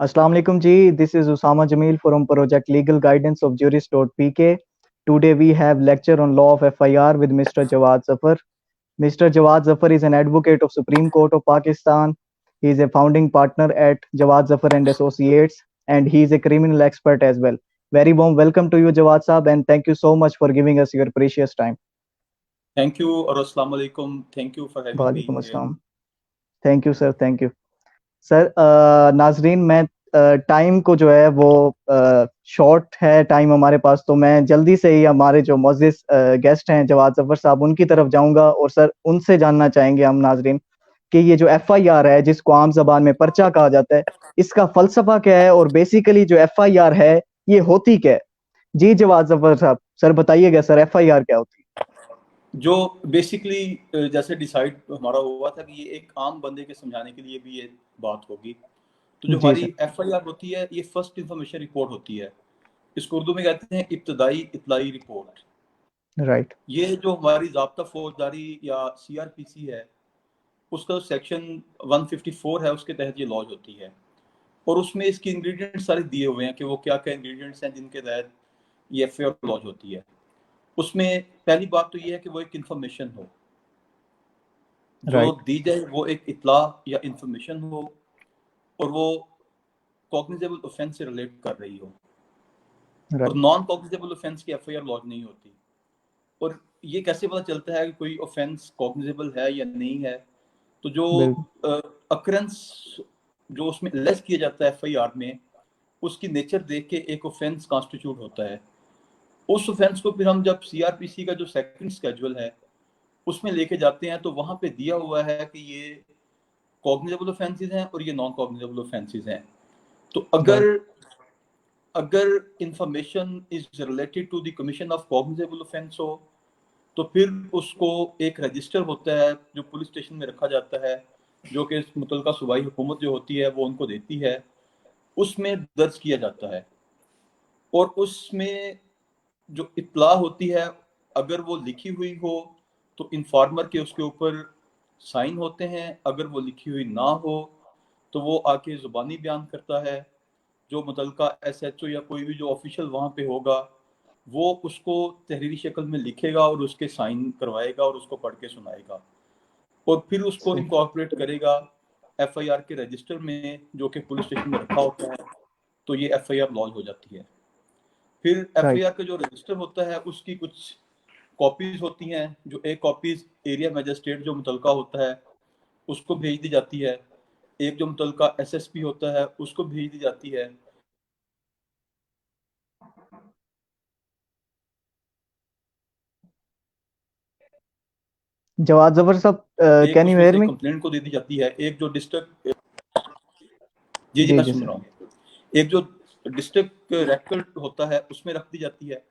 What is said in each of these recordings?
Assalamu alaikum ji. This is Usama Jamil from Project Legal Guidance of Jurist.pk. Today we have lecture on law of FIR with Mr. Jawad Zafar. Mr. Jawad Zafar is an advocate of Supreme Court of Pakistan. He is a founding partner at Jawad Zafar and Associates, and he is a criminal expert as well. Very warm welcome to you, Jawad Saab, and thank you so much for giving us your precious time. Thank you or Assalamu alaikum. Thank you for having me Walaikum here. assalam. Thank you, sir. Thank you. Sir नाजरीन मैं time को जो है वो short है time हमारे पास, तो मैं जल्दी से ही हमारे जो मोअज़्ज़िज़ गेस्ट हैं जवाद ज़फ़र साहब उनकी तरफ जाऊंगा और सर उनसे जानना चाहेंगे हम नाजरीन कि ये जो FIR है जिसको आम जबान में पर्चा कहा जाता है, इसका फलसफा क्या है और बेसिकली जो FIR है ये होती क्या है? जी जवाद ज़फ़र साहब, सर बताइएगा सर FIR क्या होती है? जो बेसिकली जैसे डिसाइड हमारा हुआ था कि ये एक आम बंदे के समझाने के लिए भी ये बात होगी। तो जो जी हमारी सर। FIR होती है ये फर्स्ट इंफॉर्मेशन रिपोर्ट होती है। इसको उर्दू में कहते हैं इब्तदाई इतलाई रिपोर्ट। राइट। ये जो हमारी ज़ाब्ता फौजदारी या CRPC है उसका सेक्शन 154 है, उसके तहत ये लॉन्च होती है और उसमें इसकी इंग्रेडिएंट्स सारे दिए हुए हैं कि वो क्या क्या इंग्रेडिएंट्स हैं जिनके तहत ये FIR लॉन्च होती है। उसमें पहली बात तो ये है कि वो एक इंफॉर्मेशन हो, जो दी जाए वो एक इतला या इंफॉर्मेशन हो और वो कॉग्निजेबल ऑफेंस से रिलेट कर रही हो। और नॉन कॉग्निजेबल ऑफेंस की FIR लॉन्च नहीं होती। और ये कैसे पता चलता है कि कोई ऑफेंस कॉग्निजेबल है या नहीं है? तो जो अकरेंस जो उसमें लेस किया जाता है FIR में, उसकी नेचर देख के एक ऑफेंस कॉन्स्टिट्यूट होता है। उस ऑफेंस को फिर हम जब CRPC का जो सेकंड स्केड्यूल है उसमें लेके जाते हैं तो वहां पे दिया हुआ है कि ये कॉग्निजेबल ऑफेंसेस हैं और ये नॉन कॉग्निजेबल ऑफेंसेस हैं। तो अगर information is related to the commission of cognizable offence हो तो फिर उसको एक रजिस्टर होता है जो पुलिस स्टेशन में रखा जाता है, जो कि मुतलका सूबाई हुकूमत जो होती है वो उनको देती है, उसमें दर्ज किया जाता है। और उसमें जो इत्तला होती है अगर वो लिखी हुई हो तो इन्फॉर्मर के उसके ऊपर साइन होते हैं, अगर वो लिखी हुई ना हो तो वो आके ज़ुबानी बयान करता है। जो मुतलका SHO या कोई भी जो ऑफिशियल वहाँ पे होगा वो उसको तहरीरी शक्ल में लिखेगा और उसके साइन करवाएगा और उसको पढ़ के सुनाएगा और फिर उसको इनकॉर्पोरेट करेगा FIR के रजिस्टर में जो कि पुलिस स्टेशन में रखा होता है। तो ये FIR लॉन्च हो जाती है। फिर FIR का जो रजिस्टर होता है उसकी कुछ कॉपीज होती हैं, जो एक कॉपीज एरिया मजिस्ट्रेट जो मुतलका होता है उसको भेज दी जाती है, एक जो मुतलका SSP होता है उसको भेज दी जाती है। जवाद ज़फ़र साहब, can you hear me? Complaint को दे दी जाती है। एक जो डिस्ट्रिक्ट जी मैं जी सुन रहा हूँ। एक जो डिस्ट्रिक्ट रेकॉर्ड होता है उसमें रख दी जाती है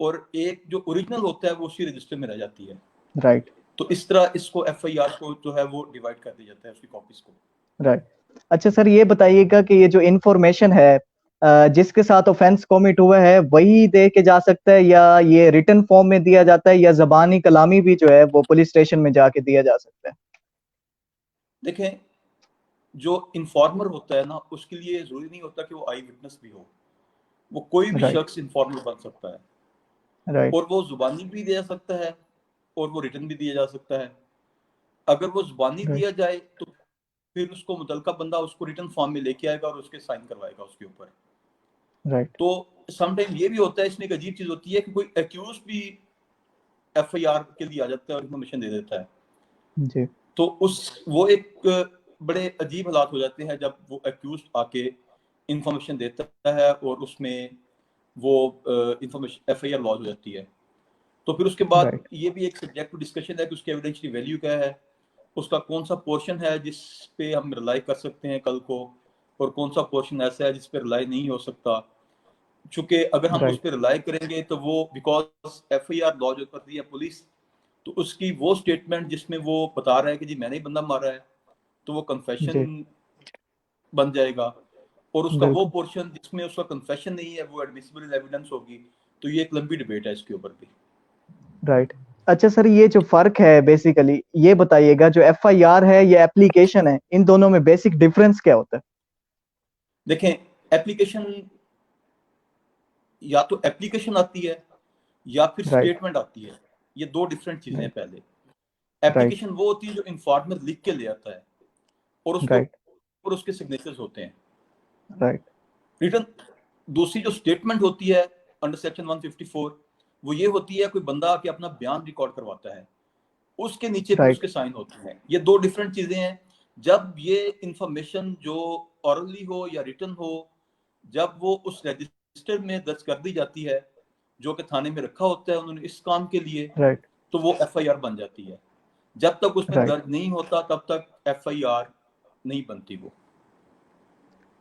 और एक जो ओरिजिनल होता है वो उसी रजिस्टर में रह जाती है। राइट। तो इस तरह इसको FIR को जो है वो डिवाइड कर दिया जाता है उसकी कॉपीज को। राइट। अच्छा सर, ये बताइएगा कि ये जो इंफॉर्मेशन है जिसके साथ ऑफेंस कमिट हुआ है वही दे के जा सकता है या ये रिटन फॉर्म में दिया जाता है या जबानी कलामी भी जो है वो पुलिस स्टेशन में जाके दिया जा सकता है? देखें, जो इन्फॉर्मर होता है ना उसके लिए जरूरी नहीं होता कि वो आई विटनेस भी हो, वो कोई भी शख्स इन्फॉर्मर बन सकता है और वो जुबानी भी दिया जा सकता है और वो रिटन भी दिया जा सकता है। अगर वो जुबानी दिया जाए तो फिर उसको मुतलका बंदा उसको रिटन फॉर्म में लेके आएगा और उसके साइन करवाएगा उसके ऊपर। तो समटाइम ये भी होता है, इसमें एक अजीब चीज होती है कि कोई एक्यूज भी FIR के लिए आ जाता है और इन्फॉर्मेशन दे देता है जी। तो वो एक बड़े अजीब हालात हो जाते हैं जब वो एक्यूज आके इंफॉर्मेशन देता है और उसमें वो इंफॉर्मेशन FIR लॉन्च हो जाती है। तो फिर उसके बाद ये भी एक सब्जेक्ट टू डिस्कशन है कि उसकी एविडेंशियली वैल्यू क्या है, उसका कौन सा पोर्शन है जिस पे हम रिलाई कर सकते हैं कल को और कौन सा पोर्शन ऐसा है जिस पे रिलाई नहीं हो सकता। चूंकि अगर हम उस पर रिलाई करेंगे तो वो बिकॉज FIR लॉन्च करती है पुलिस, तो उसकी वो स्टेटमेंट जिसमें वो बता रहा है कि जी मैंने ही बंदा मारा है तो वो कन्फेशन बन जाएगा और उसका वो पोर्शन जिसमें उसका कन्फेशन नहीं है वो एडमिसिबल एविडेंस होगी। तो ये एक लंबी डिबेट है इसके ऊपर भी। राइट। अच्छा सर, ये जो फर्क है बेसिकली ये बताइएगा, जो FIR है ये एप्लीकेशन है, इन दोनों में बेसिक डिफरेंस क्या होता है? देखें, एप्लीकेशन या तो एप्लीकेशन आती है या फिर राइट स्टेटमेंट आती है, ये दो डिफरेंट चीजें हैं। राइट पहले राइट एप्लीकेशन वो होती है जो इन्फॉर्मर लिख के ले आता है और उसके राइट ऊपर उसके सिग्नेचर्स होते हैं। राइट रिटर्न दूसरी जो स्टेटमेंट होती है अंडर सेक्शन 154, वो ये होती है कोई बंदा आके अपना बयान रिकॉर्ड करवाता है, उसके नीचे फिर राइट उसके साइन होते हैं। ये दो डिफरेंट चीजें हैं। जब ये इंफॉर्मेशन जो ऑरली हो या रिटन हो, जब वो उस रजिस्टर में दर्ज कर दी जाती है जो कि थाने में रखा होता है उन्होंने इस काम के लिए, राइट तो वो एफआईआर बन जाती है। जब तक उसमें राइट दर्ज नहीं होता तब तक एफआईआर नहीं बनती वो।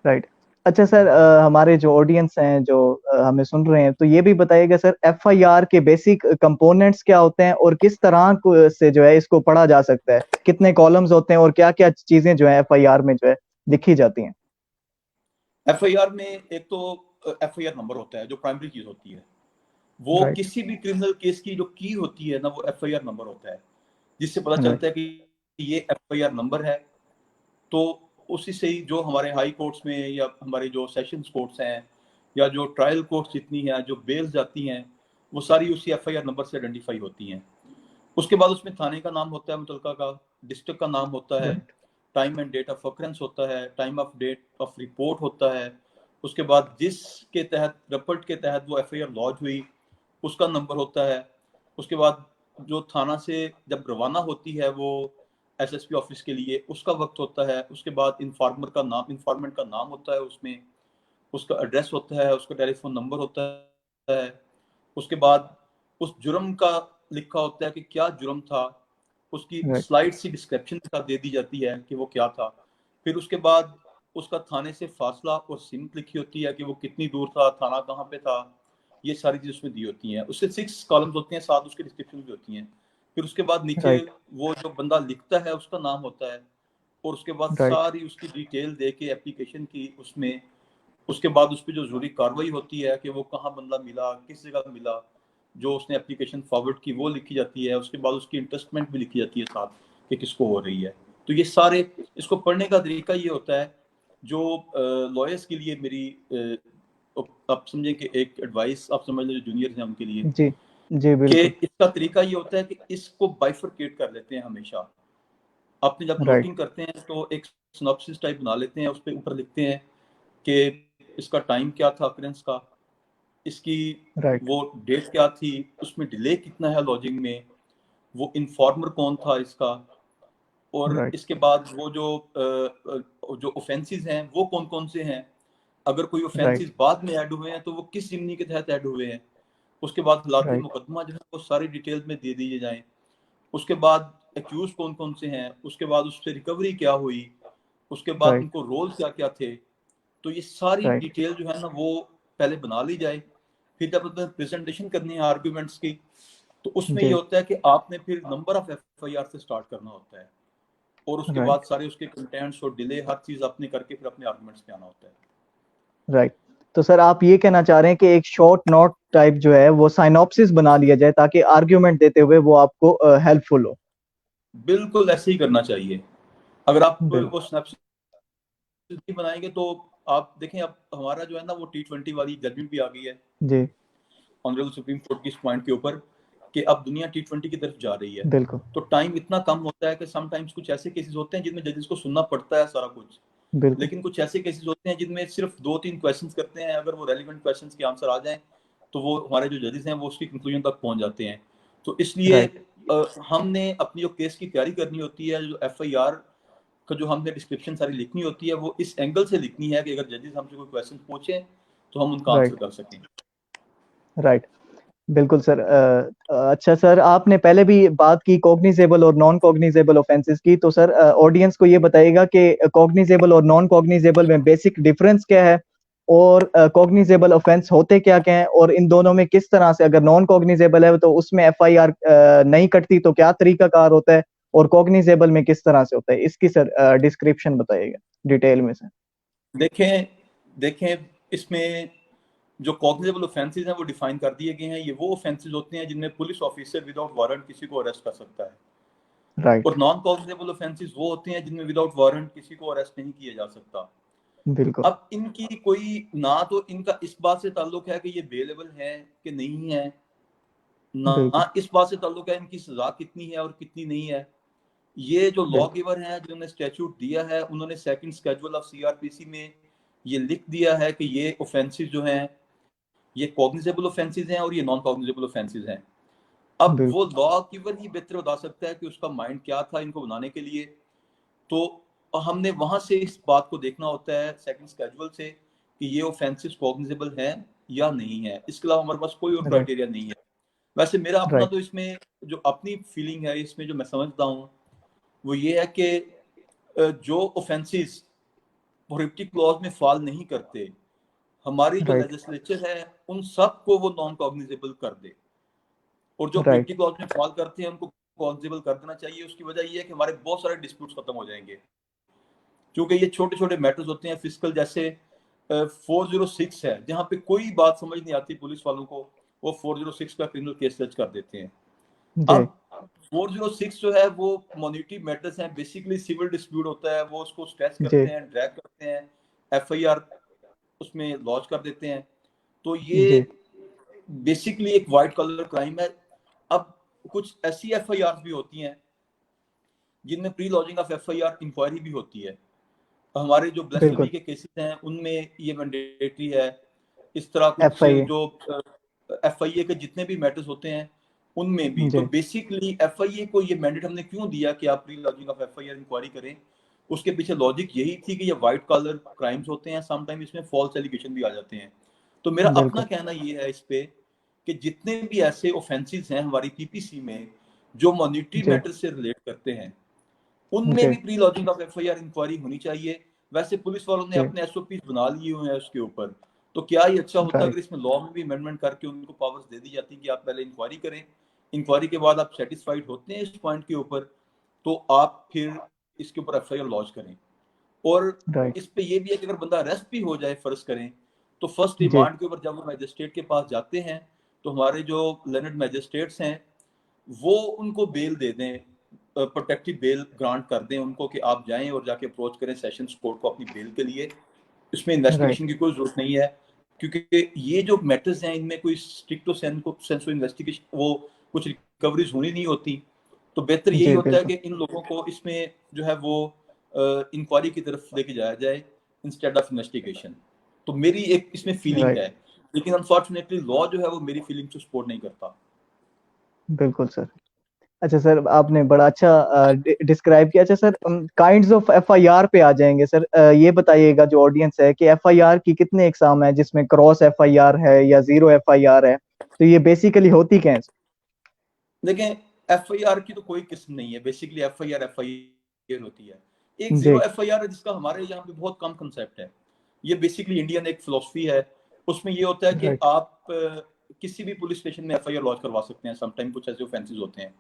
राइट। अच्छा सर, हमारे जो ऑडियंस हैं जो हमें सुन रहे हैं, तो ये भी बताइएगा सर, एफआईआर के बेसिक कंपोनेंट्स क्या होते हैं और किस तरह से जो है इसको पढ़ा जा सकता है, कितने कॉलम्स होते हैं और क्या क्या चीजें जो है एफआईआर में जो है लिखी जाती हैं। एफआईआर में एक तो एफआईआर नंबर होता है जो प्राइमरी चीज होती है। वो राइट किसी भी क्रिमिनल केस की जो की होती है ना, वो एफआईआर नंबर होता है, जिससे पता राइट चलता है कि ये एफआईआर नंबर है। तो उसी से ही जो हमारे हाई कोर्ट्स में या हमारे जो सेशंस कोर्ट्स हैं या जो ट्रायल कोर्ट्स जितनी हैं जो बेल जाती हैं, वो सारी उसी एफआईआर नंबर से आइडेंटिफाई होती हैं। उसके बाद उसमें थाने का नाम होता है, मुतलका का डिस्ट्रिक्ट का नाम होता है, right time and date of occurrence होता है, time of date of report होता है। उसके बाद जिसके तहत रपट के तहत वो एफआईआर लॉन्च हुई उसका नंबर होता है। उसके बाद जो थाना से जब रवाना होती है वो एसएसपी ऑफिस के लिए, उसका वक्त होता है। उसके बाद इन्फॉर्मर का नाम, इन्फॉर्मेंट का नाम होता है उसमें, उसका एड्रेस होता है, उसका टेलीफोन नंबर होता है। उसके बाद उस जुर्म का लिखा होता है कि क्या जुर्म था, उसकी राइट स्लाइड सी डिस्क्रिप्शन के साथ दे दी जाती है कि वो क्या था। फिर उसके बाद उसका थाने से फासला और सीमित लिखी होती है कि वो कितनी दूर था, थाना कहाँ पे था, ये सारी चीज़ उसमें दी होती हैं। उसके 6 कॉलम्स होते हैं, साथ उसके डिस्क्रिप्शन भी होती हैं। फिर उसके बाद नीचे राइट वो जो बंदा लिखता है उसका नाम होता है, और उसके बाद राइट सारी उसकी डिटेल दे के एप्लीकेशन की उसमें, उसके बाद उस पर जो जरूरी कार्रवाई होती है कि वो कहाँ बंदा मिला, किस जगह मिला, जो उसने एप्लीकेशन फॉरवर्ड की वो लिखी जाती है। उसके बाद उसकी इंटरेस्टमेंट भी लिखी जाती है साथ कि किसको हो रही है। तो ये सारे, इसको पढ़ने का तरीका ये होता है जो लॉयर्स के लिए मेरी आप समझें कि एक एडवाइस आप समझ लो, जो जूनियर्स हैं उनके लिए, जी जी कि बिल्कुल। इसका तरीका ये होता है कि इसको बाइफरकेट कर लेते हैं हमेशा। आपने जब राइट नोटिंग करते हैं तो एक सिनॉप्सिस टाइप बना लेते हैं, उस पर ऊपर लिखते हैं कि इसका टाइम क्या था अक्रेंस का, इसकी राइट वो डेट क्या थी, उसमें डिले कितना है लॉजिंग में, वो इन्फॉर्मर कौन था इसका, और राइट इसके बाद वो जो ऑफेंसेस हैं वो कौन कौन से हैं। अगर कोई राइट ऑफेंसेस बाद में ऐड हुए हैं तो वो किस जिम्नी के तहत ऐड हुए हैं। उसके बाद हलाती राइट मुकदमा जो है वो सारी डिटेल्स में दे दिए जाएं। उसके बाद एक्यूज कौन कौन से हैं, उसके बाद उससे रिकवरी क्या हुई, उसके बाद राइट उनको रोल क्या क्या थे। तो ये सारी राइट डिटेल जो है ना वो पहले बना ली जाए। फिर जब प्रेजेंटेशन करनी है आर्ग्यूमेंट्स की, तो उसमें ये जी होता है कि आपने फिर नंबर ऑफ एफआईआर से स्टार्ट करना होता है, और उसके बाद राइट सारे उसके कंटेंट्स और डिले हर चीज आपने करके फिर अपने आर्गुमेंट्स पे आना होता है। राइट। तो सर आप ये कहना चाह रहे हैं कि एक शॉर्ट नोट टाइप जो है वो साइनॉप्सिस बना लिया जाए ताकि आर्ग्यूमेंट देते हुए वो आपको हेल्पफुल हो। बिल्कुल ऐसे ही करना चाहिए। अगर आप बिल्कुल। वो स्नैपशॉट नहीं बनाएंगे तो आप देखें, अब हमारा जो है ना वो T20 वाली जजमेंट भी आ गई है जी ऑनरेबल सुप्रीम कोर्ट की इस पॉइंट के ऊपर कि अब दुनिया T20 की तरफ जा रही है। बिल्कुल तो टाइम इतना कम होता है कि समटाइम्स कुछ ऐसे केसेस होते हैं जिनमें जजेस को सुनना पड़ता है सारा कुछ, बिल्कुल लेकिन कुछ ऐसे केसेस होते हैं जिनमें सिर्फ 2-3 क्वेश्चंस करते हैं, अगर वो रेलिवेंट क्वेश्चंस के आंसर आ जाएं तो वो हमारे जो जजेस हैं वो उसकी कंक्लूजन तक पहुंच जाते हैं। तो इसलिए राइट हमने अपनी जो केस की तैयारी करनी होती है, जो एफआईआर का जो हमने डिस्क्रिप्शन सारी लिखनी होती है, वो इस एंगल से लिखनी है कि अगर जजेस हमसे कोई क्वेश्चन पूछे तो हम उनका आंसर राइट कर सकें। राइट। बिल्कुल सर। अच्छा सर, आपने पहले भी बात की कॉग्निजेबल और नॉन कॉग्निजेबल ऑफेंसेस की, तो सर ऑडियंस को ये बताइएगा कि कॉग्निजेबल और नॉन कॉग्निजेबल में बेसिक डिफरेंस क्या है और कॉग्निजेबल ऑफेंस होते क्या क्या हैं और इन दोनों में किस तरह से, अगर नॉन कॉग्निजेबल है तो उसमें एफआईआर नहीं कटती तो क्या तरीकाकार होता है और कॉग्निजेबल में किस तरह से होता है, इसकी सर डिस्क्रिप्शन बताइएगा डिटेल में सर। देखें देखें इसमें जो कॉग्निजेबल ऑफेंसेस हैं वो डिफाइन कर दिए गए हैं। ये वो ऑफेंसेस होते हैं जिनमें पुलिस ऑफिसर विदाउट वारंट किसी को अरेस्ट कर सकता है, राइट और नॉन कॉग्निजेबल ऑफेंसेस वो होते हैं जिनमें विदाउट वारंट किसी को अरेस्ट नहीं किया जा सकता। बिल्कुल अब इनकी कोई ना तो इनका इस बात से ताल्लुक है कि ये बेलेबल है कि नहीं है, बिल्कुल ना इस बात से ताल्लुक है इनकी सजा कितनी है और कितनी नहीं है। ये जो लॉ बिल्कुल गिवर हैं जिन्होंने स्टैट्यूट दिया है, उन्होंने सेकंड स्केड्यूल ऑफ सीआरपीसी में ये लिख दिया है कि ये ऑफेंसेस जो हैं ये कॉग्निजेबल ऑफेंसेस हैं और ये नॉन कॉग्निजेबल ऑफेंसेस हैं। अब वो बिल्कुल लॉ गिवर ही बेहतर बता सकता है कि उसका माइंड क्या था इनको बनाने के लिए। तो हमने वहां से इस बात को देखना होता है सेकंड स्केड्यूल से कि ये ऑफेंसेस कॉग्निजेबल हैं या नहीं है। इसके अलावा हमारे पास कोई और राइट क्राइटेरिया नहीं है। वैसे मेरा अपना राइट तो इसमें जो अपनी फीलिंग है, इसमें जो मैं समझता हूँ वो ये है कि जो ऑफेंसेस प्रोहिबिटिव क्लॉज में फॉल नहीं करते, हमारी जो राइट लेजिस्लेचर है उन सब को वो नॉन कॉग्निजेबल कर दे, और जो राइट प्रोहिबिटिव क्लॉज में फॉल करते हैं उनको कॉग्निजेबल कर देना चाहिए। उसकी वजह ये है कि हमारे बहुत सारे डिस्प्यूट्स खत्म हो जाएंगे, क्योंकि ये छोटे छोटे मैटर्स होते हैं फिजिकल, जैसे 406 है जहाँ पे कोई बात समझ नहीं आती पुलिस वालों को, वो 406 का क्रिमिनल केस दर्ज कर देते हैं। जी अब 406 जो है वो मॉनिटरी मैटर्स हैं, बेसिकली सिविल डिस्प्यूट होता है, वो उसको स्ट्रेस जी करते हैं, ड्रैग करते हैं, एफआईआर उसमें लॉन्च कर देते हैं। तो ये जी बेसिकली एक वाइट कलर क्राइम है। अब कुछ ऐसी एफआईआर भी होती हैं जिनमें pre lodging of FIR inquiry भी होती है। हमारे जो ब्लास्फेमी बिल्कुल के केसेस हैं उनमें ये मैंडेटरी है। इस तरह कुछ FIA जो एफआईए के जितने भी मैटर्स होते हैं उनमें भी, तो जी बेसिकली एफआईए को ये मैंडेट हमने क्यों दिया कि आप pre lodging of FIR inquiry करें, उसके पीछे लॉजिक यही थी कि ये व्हाइट कॉलर क्राइम्स होते हैं, समटाइम इसमें फॉल्स एलिगेशन भी आ जाते हैं। तो मेरा अपना बिल्कुल कहना ये है इस पे कि जितने भी ऐसे ऑफेंसेस हैं हमारी पीपीसी में जो मॉनिटरी जी मैटर से रिलेट करते हैं, उनमें जी भी pre lodging of FIR inquiry होनी चाहिए। वैसे पुलिस वालों ने जी अपने एसओपी बना लिए हुए हैं उसके ऊपर, तो क्या ही अच्छा होता राइट अगर इसमें लॉ में भी अमेंडमेंट करके उनको पावर्स दे दी जाती कि आप पहले इंक्वायरी करें, इंक्वायरी के बाद आप सेटिस्फाइड होते हैं इस पॉइंट के ऊपर, तो आप फिर इसके ऊपर एफआईआर लॉन्च करें। और राइट इस पे ये भी है कि अगर बंदा अरेस्ट भी हो जाए फर्ज करें, तो फर्स्ट जी रिमांड के ऊपर जब वो मैजिस्ट्रेट के पास जाते हैं तो हमारे जो लर्नड मैजिस्ट्रेट्स हैं वो उनको बेल दे दें, प्रोटेक्टिव बेल ग्रांट कर दें उनको कि आप जाएं और जाके अप्रोच करें सेशंस कोर्ट को अपनी बेल के लिए। इसमें राइट इन्वेस्टिगेशन की कोई जरूरत नहीं है, क्योंकि ये जो मैटर्स हैं इनमें कोई स्ट्रिक्ट सेंस ऑफ इन्वेस्टिगेशन वो कुछ रिकवरीज होनी नहीं होती। तो बेहतर यही जी होता है बिल्कुल कि इन लोगों को इसमें जो है वो इंक्वायरी की तरफ लेके जाया जाए इंस्टेड ऑफ इन्वेस्टिगेशन। तो मेरी एक इसमें फीलिंग राइट है, लेकिन अनफॉर्चुनेटली लॉ जो है वो मेरी फीलिंग को सपोर्ट नहीं करता। बिल्कुल सर अच्छा सर आपने बड़ा अच्छा डिस्क्राइब किया अच्छा सर काइंड्स ऑफ FIR पे आ जाएंगे सर ये बताइएगा जो ऑडियंस है कि FIR की कितने एग्जाम है जिसमें क्रॉस FIR है या जीरो FIR है तो ये बेसिकली होती क्या है देखें, एफआईआर की तो कोई किस्म नहीं है, बेसिकली एफआईआर होती है। एक जीरो जी एफआईआर है जिसका हमारे यहाँ पे बहुत कम कंसेप्ट है। ये बेसिकली इंडियन एक फिलोसफी है। उसमें ये होता है कि राइट आप किसी भी पुलिस स्टेशन में एफआईआर लॉन्च करवा सकते हैं, समटाइम कुछ ऐसे ऑफेंसेस होते हैं,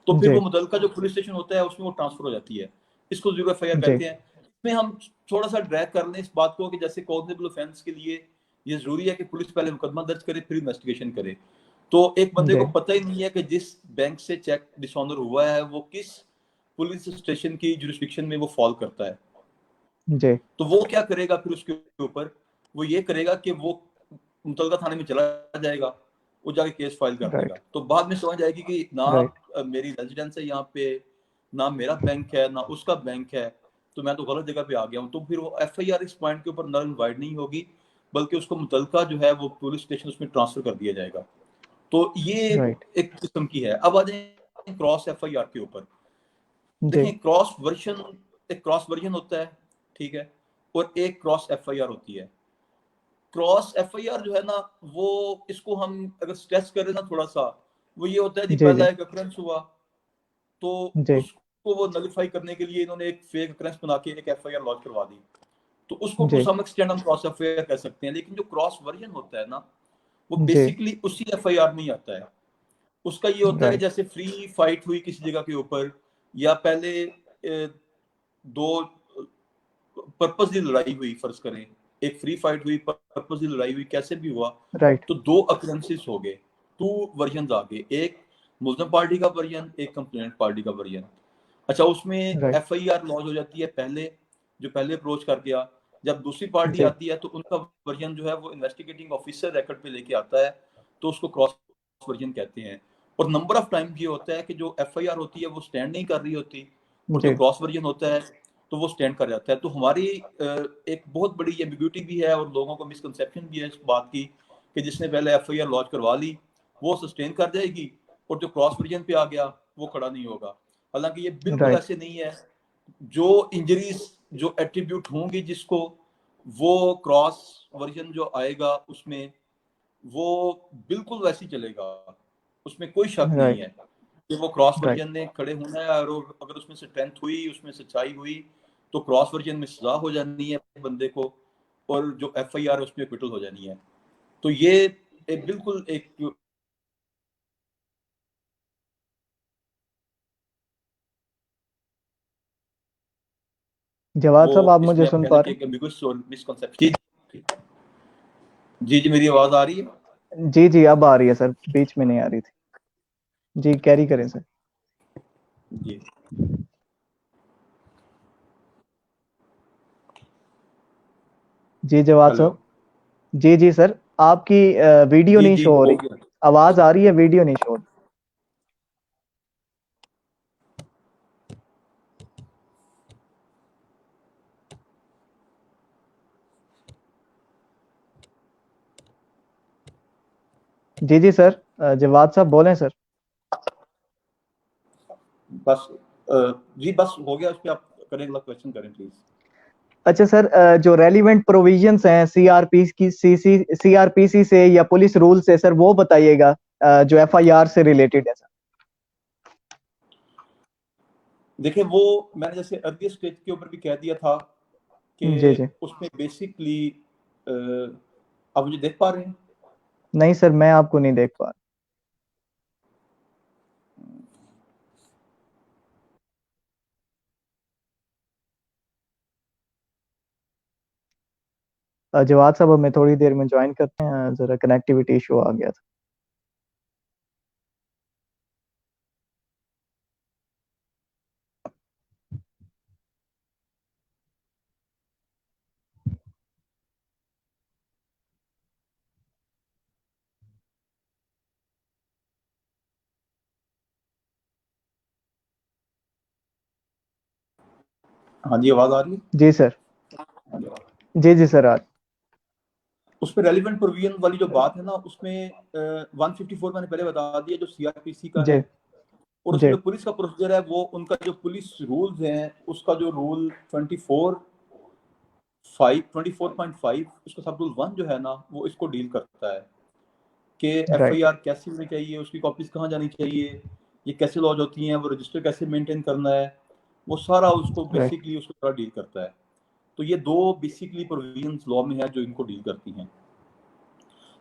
तो फिर जी वो मुतलका जो पुलिस स्टेशन होता है उसमें वो ट्रांसफर हो जाती है। इसको जीरो एफआईआर जी कहते हैं। इसमें हम थोड़ा सा ड्रैग कर लें इस बात को कि जैसे कॉग्निजेबल ऑफेंस के लिए ये जरूरी है कि पुलिस पहले मुकदमा दर्ज करे फिर इन्वेस्टिगेशन करे। तो एक बंदे जी को पता ही नहीं है कि जिस बैंक से चेक डिसऑनर हुआ है वो किस पुलिस स्टेशन की जुरिस्डिक्शन में वो फॉल करता है। जी तो वो क्या करेगा फिर उसके ऊपर, वो ये करेगा कि वो मुतलका थाने में चला जाएगा, वो जाके केस फाइल कर देगा। राइट तो बाद में समझ आएगी कि ना राइट मेरी रेजिडेंस है यहाँ पे, ना मेरा बैंक है ना उसका बैंक है, तो मैं तो गलत जगह पे आ गया हूँ। तो फिर वो एफआईआर इस पॉइंट के ऊपर नल एंड वाइड नहीं होगी, बल्कि उसको मुतलका जो है वो पुलिस स्टेशन उसमें ट्रांसफर कर दिया जाएगा। तो ये राइट एक किस्म की है। अब आ जाए क्रॉस एफआईआर के ऊपर। जी देखें, क्रॉस वर्जन, एक क्रॉस वर्जन होता है, ठीक है, और एक क्रॉस एफआईआर होती है। क्रॉस एफआईआर जो है ना, वो इसको हम अगर स्ट्रेस करें ना थोड़ा सा, वो ये होता है जी जी पहला जी एक अक्रेंस हुआ तो जी उसको वो नलीफाई करने के लिए इन्होंने एक फेक अक्रेंस बना के एक एफआईआर लॉन्च करवा दी। तो उसको टू जी सम एक्सटेंड हम क्रॉस एफआईआर कह सकते हैं। लेकिन जो क्रॉस वर्जन होता है ना, वो जी बेसिकली उसी एफआईआर में ही आता है। उसका ये होता है कि राइट जैसे फ्री फाइट हुई किसी जगह के ऊपर, या पहले दो पर्पसली लड़ाई हुई, फर्ज करें एक फ्री फाइट हुई, पर्पसली लड़ाई हुई, कैसे भी हुआ, राइट तो दो अक्रेंसेस हो गए, टू वर्जन आ गए, एक मुल्ज़िम पार्टी का वर्जन, एक कंप्लेंट पार्टी का वर्जन। अच्छा, उसमें राइट एफआईआर लॉन्च हो जाती है पहले, जो पहले अप्रोच कर गया, जब दूसरी पार्टी जी आती है तो उनका वर्जन जो है वो इन्वेस्टिगेटिंग ऑफिसर रिकॉर्ड पे लेके आता है, तो उसको क्रॉस वर्जन कहते हैं। और नंबर ऑफ टाइम ये होता है कि जो एफआईआर होती है वो स्टैंड नहीं कर रही होती, और जो जी क्रॉस वर्जन होता है तो वो स्टैंड कर जाता है। तो हमारी एक बहुत बड़ी एम्बिग्यूटी भी है और लोगों को मिसकंसेप्शन भी है इस बात की कि जिसने पहले एफआईआर लॉन्च करवा ली वो सस्टेन कर जाएगी, और जो क्रॉस वर्जन पे आ गया वो खड़ा नहीं होगा। हालांकि ये बिल्कुल राइट ऐसे नहीं है। जो इंजरीज, जो एट्रीब्यूट होंगी जिसको, वो क्रॉस वर्जन जो आएगा उसमें वो बिल्कुल वैसे ही चलेगा, उसमें कोई शक नहीं राइट है कि वो क्रॉस राइट वर्जन ने खड़े होना है। और अगर उसमें स्ट्रेंथ हुई, उसमें सच्चाई हुई, तो क्रॉस वर्जन में सजा हो जानी है बंदे को, और जो एफआईआर है उसमें एक्विटल हो जानी है। तो ये एक बिल्कुल एक जवाद वो साहब, आप मुझे इसमें आप सुन कह पा लें कि रहे एक एम्बिगुअस और मिसकंसेप्शन। जी जी, मेरी आवाज आ रही है? हैं? जी जी, अब आ रही है सर, बीच में नहीं आ रही थी। जी, कैरी करें सर। जी जी जवाद हेलो। साहब। जी जी सर, आपकी वीडियो जी नहीं जी, शो हो हो रही। गया। आवाज आ रही है, वीडियो नहीं शो हो रही। जी जी सर, जवाद साहब बोलें सर। बस जी बस हो गया, उस पर आप करें, अगला क्वेश्चन करें प्लीज। अच्छा सर, जो रेलिवेंट प्रोविजंस हैं सीआरपी की सीआरपीसी से या पुलिस रूल से सर, वो बताइएगा जो एफआईआर से रिलेटेड है सर। देखिए, वो मैंने जैसे अर्ली स्टेज के ऊपर भी कह दिया था कि जी जी। उसमें बेसिकली आप मुझे देख पा रहे हैं? नहीं सर, मैं आपको नहीं देख पा रहा। जवाद साहब, हमें थोड़ी देर में ज्वाइन करते हैं, जरा कनेक्टिविटी इशू आ गया था। हाँ जी, आवाज आ रही जी सर। है? जी जी सर, आज। उस पर रेलिवेंट प्रोविजन वाली जो बात है ना, उसमें 154 मैंने पहले बता दिया जो सीआरपीसी का जी है। और उसमें जी जो पुलिस का प्रोसीजर है वो उनका जो पुलिस रूल्स हैं उसका जो रूल 24.5 उसका सब रूल 1 जो है ना वो इसको डील करता है कि राइट एफआईआर कैसे होनी चाहिए, उसकी कॉपीज कहाँ जानी चाहिए, ये कैसे लॉज होती हैं, वो रजिस्टर कैसे मेंटेन करना है, वो सारा उसको राइट बेसिकली उसको सारा डील करता है। तो ये दो बेसिकली प्रोविजंस लॉ में है जो इनको डील करती हैं।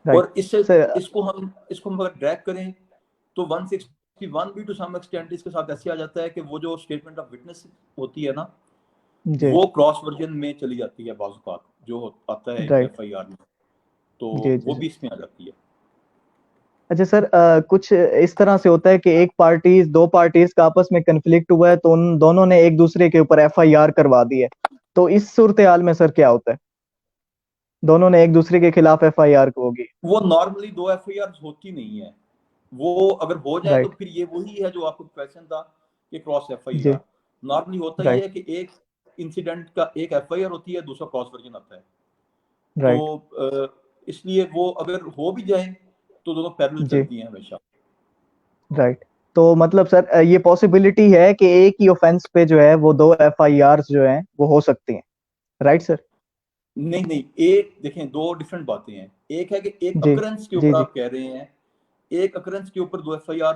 राइट और इससे सर। इसको हम अगर ड्रैग करें तो 161 भी टू सम एक्सटेंट इसके साथ ऐसे आ जाता है कि वो जो स्टेटमेंट ऑफ विटनेस होती है ना, जी। वो क्रॉस वर्जन में चली जाती है बाज़ औक़ात जो आता है राइट। एफआईआर में, तो जी जी वो जी। भी इसमें आ जाती है। अच्छा सर, कुछ इस तरह से होता है कि दो पार्टीज का आपस में कन्फ्लिक्ट हुआ है, तो उन दोनों ने एक दूसरे के ऊपर एफआईआर करवा दी है। तो इस सूरत हाल में सर क्या होता है? दोनों ने एक दूसरे के खिलाफ एफआईआर होगी। वो नॉर्मली दो एफआईआर होती नहीं है। वो अगर हो जाए तो राइट। फिर ये वही है जो आपको क्वेश्चन था कि क्रॉस जी। एफआईआर। नॉर्मली होता ही राइट। है कि एक इंसिडेंट का एक एफआईआर होती है, दूसरा क्रॉस वर्जन आता है। तो राइट। इसलिए वो अगर हो भी जाए तो दोनों पैरेलल जी। चलती हैं हमेशा। राइट। तो मतलब सर, ये पॉसिबिलिटी है कि एक ही ऑफेंस पे जो है वो दो एफआईआर जो हैं वो हो सकती हैं। Right sir. नहीं नहीं, एक देखें, दो डिफरेंट बातें हैं। एक है कि एक जी अकरेंस के जी ऊपर जी। आप कह रहे हैं, एक अकरेंस के ऊपर दो एफआईआर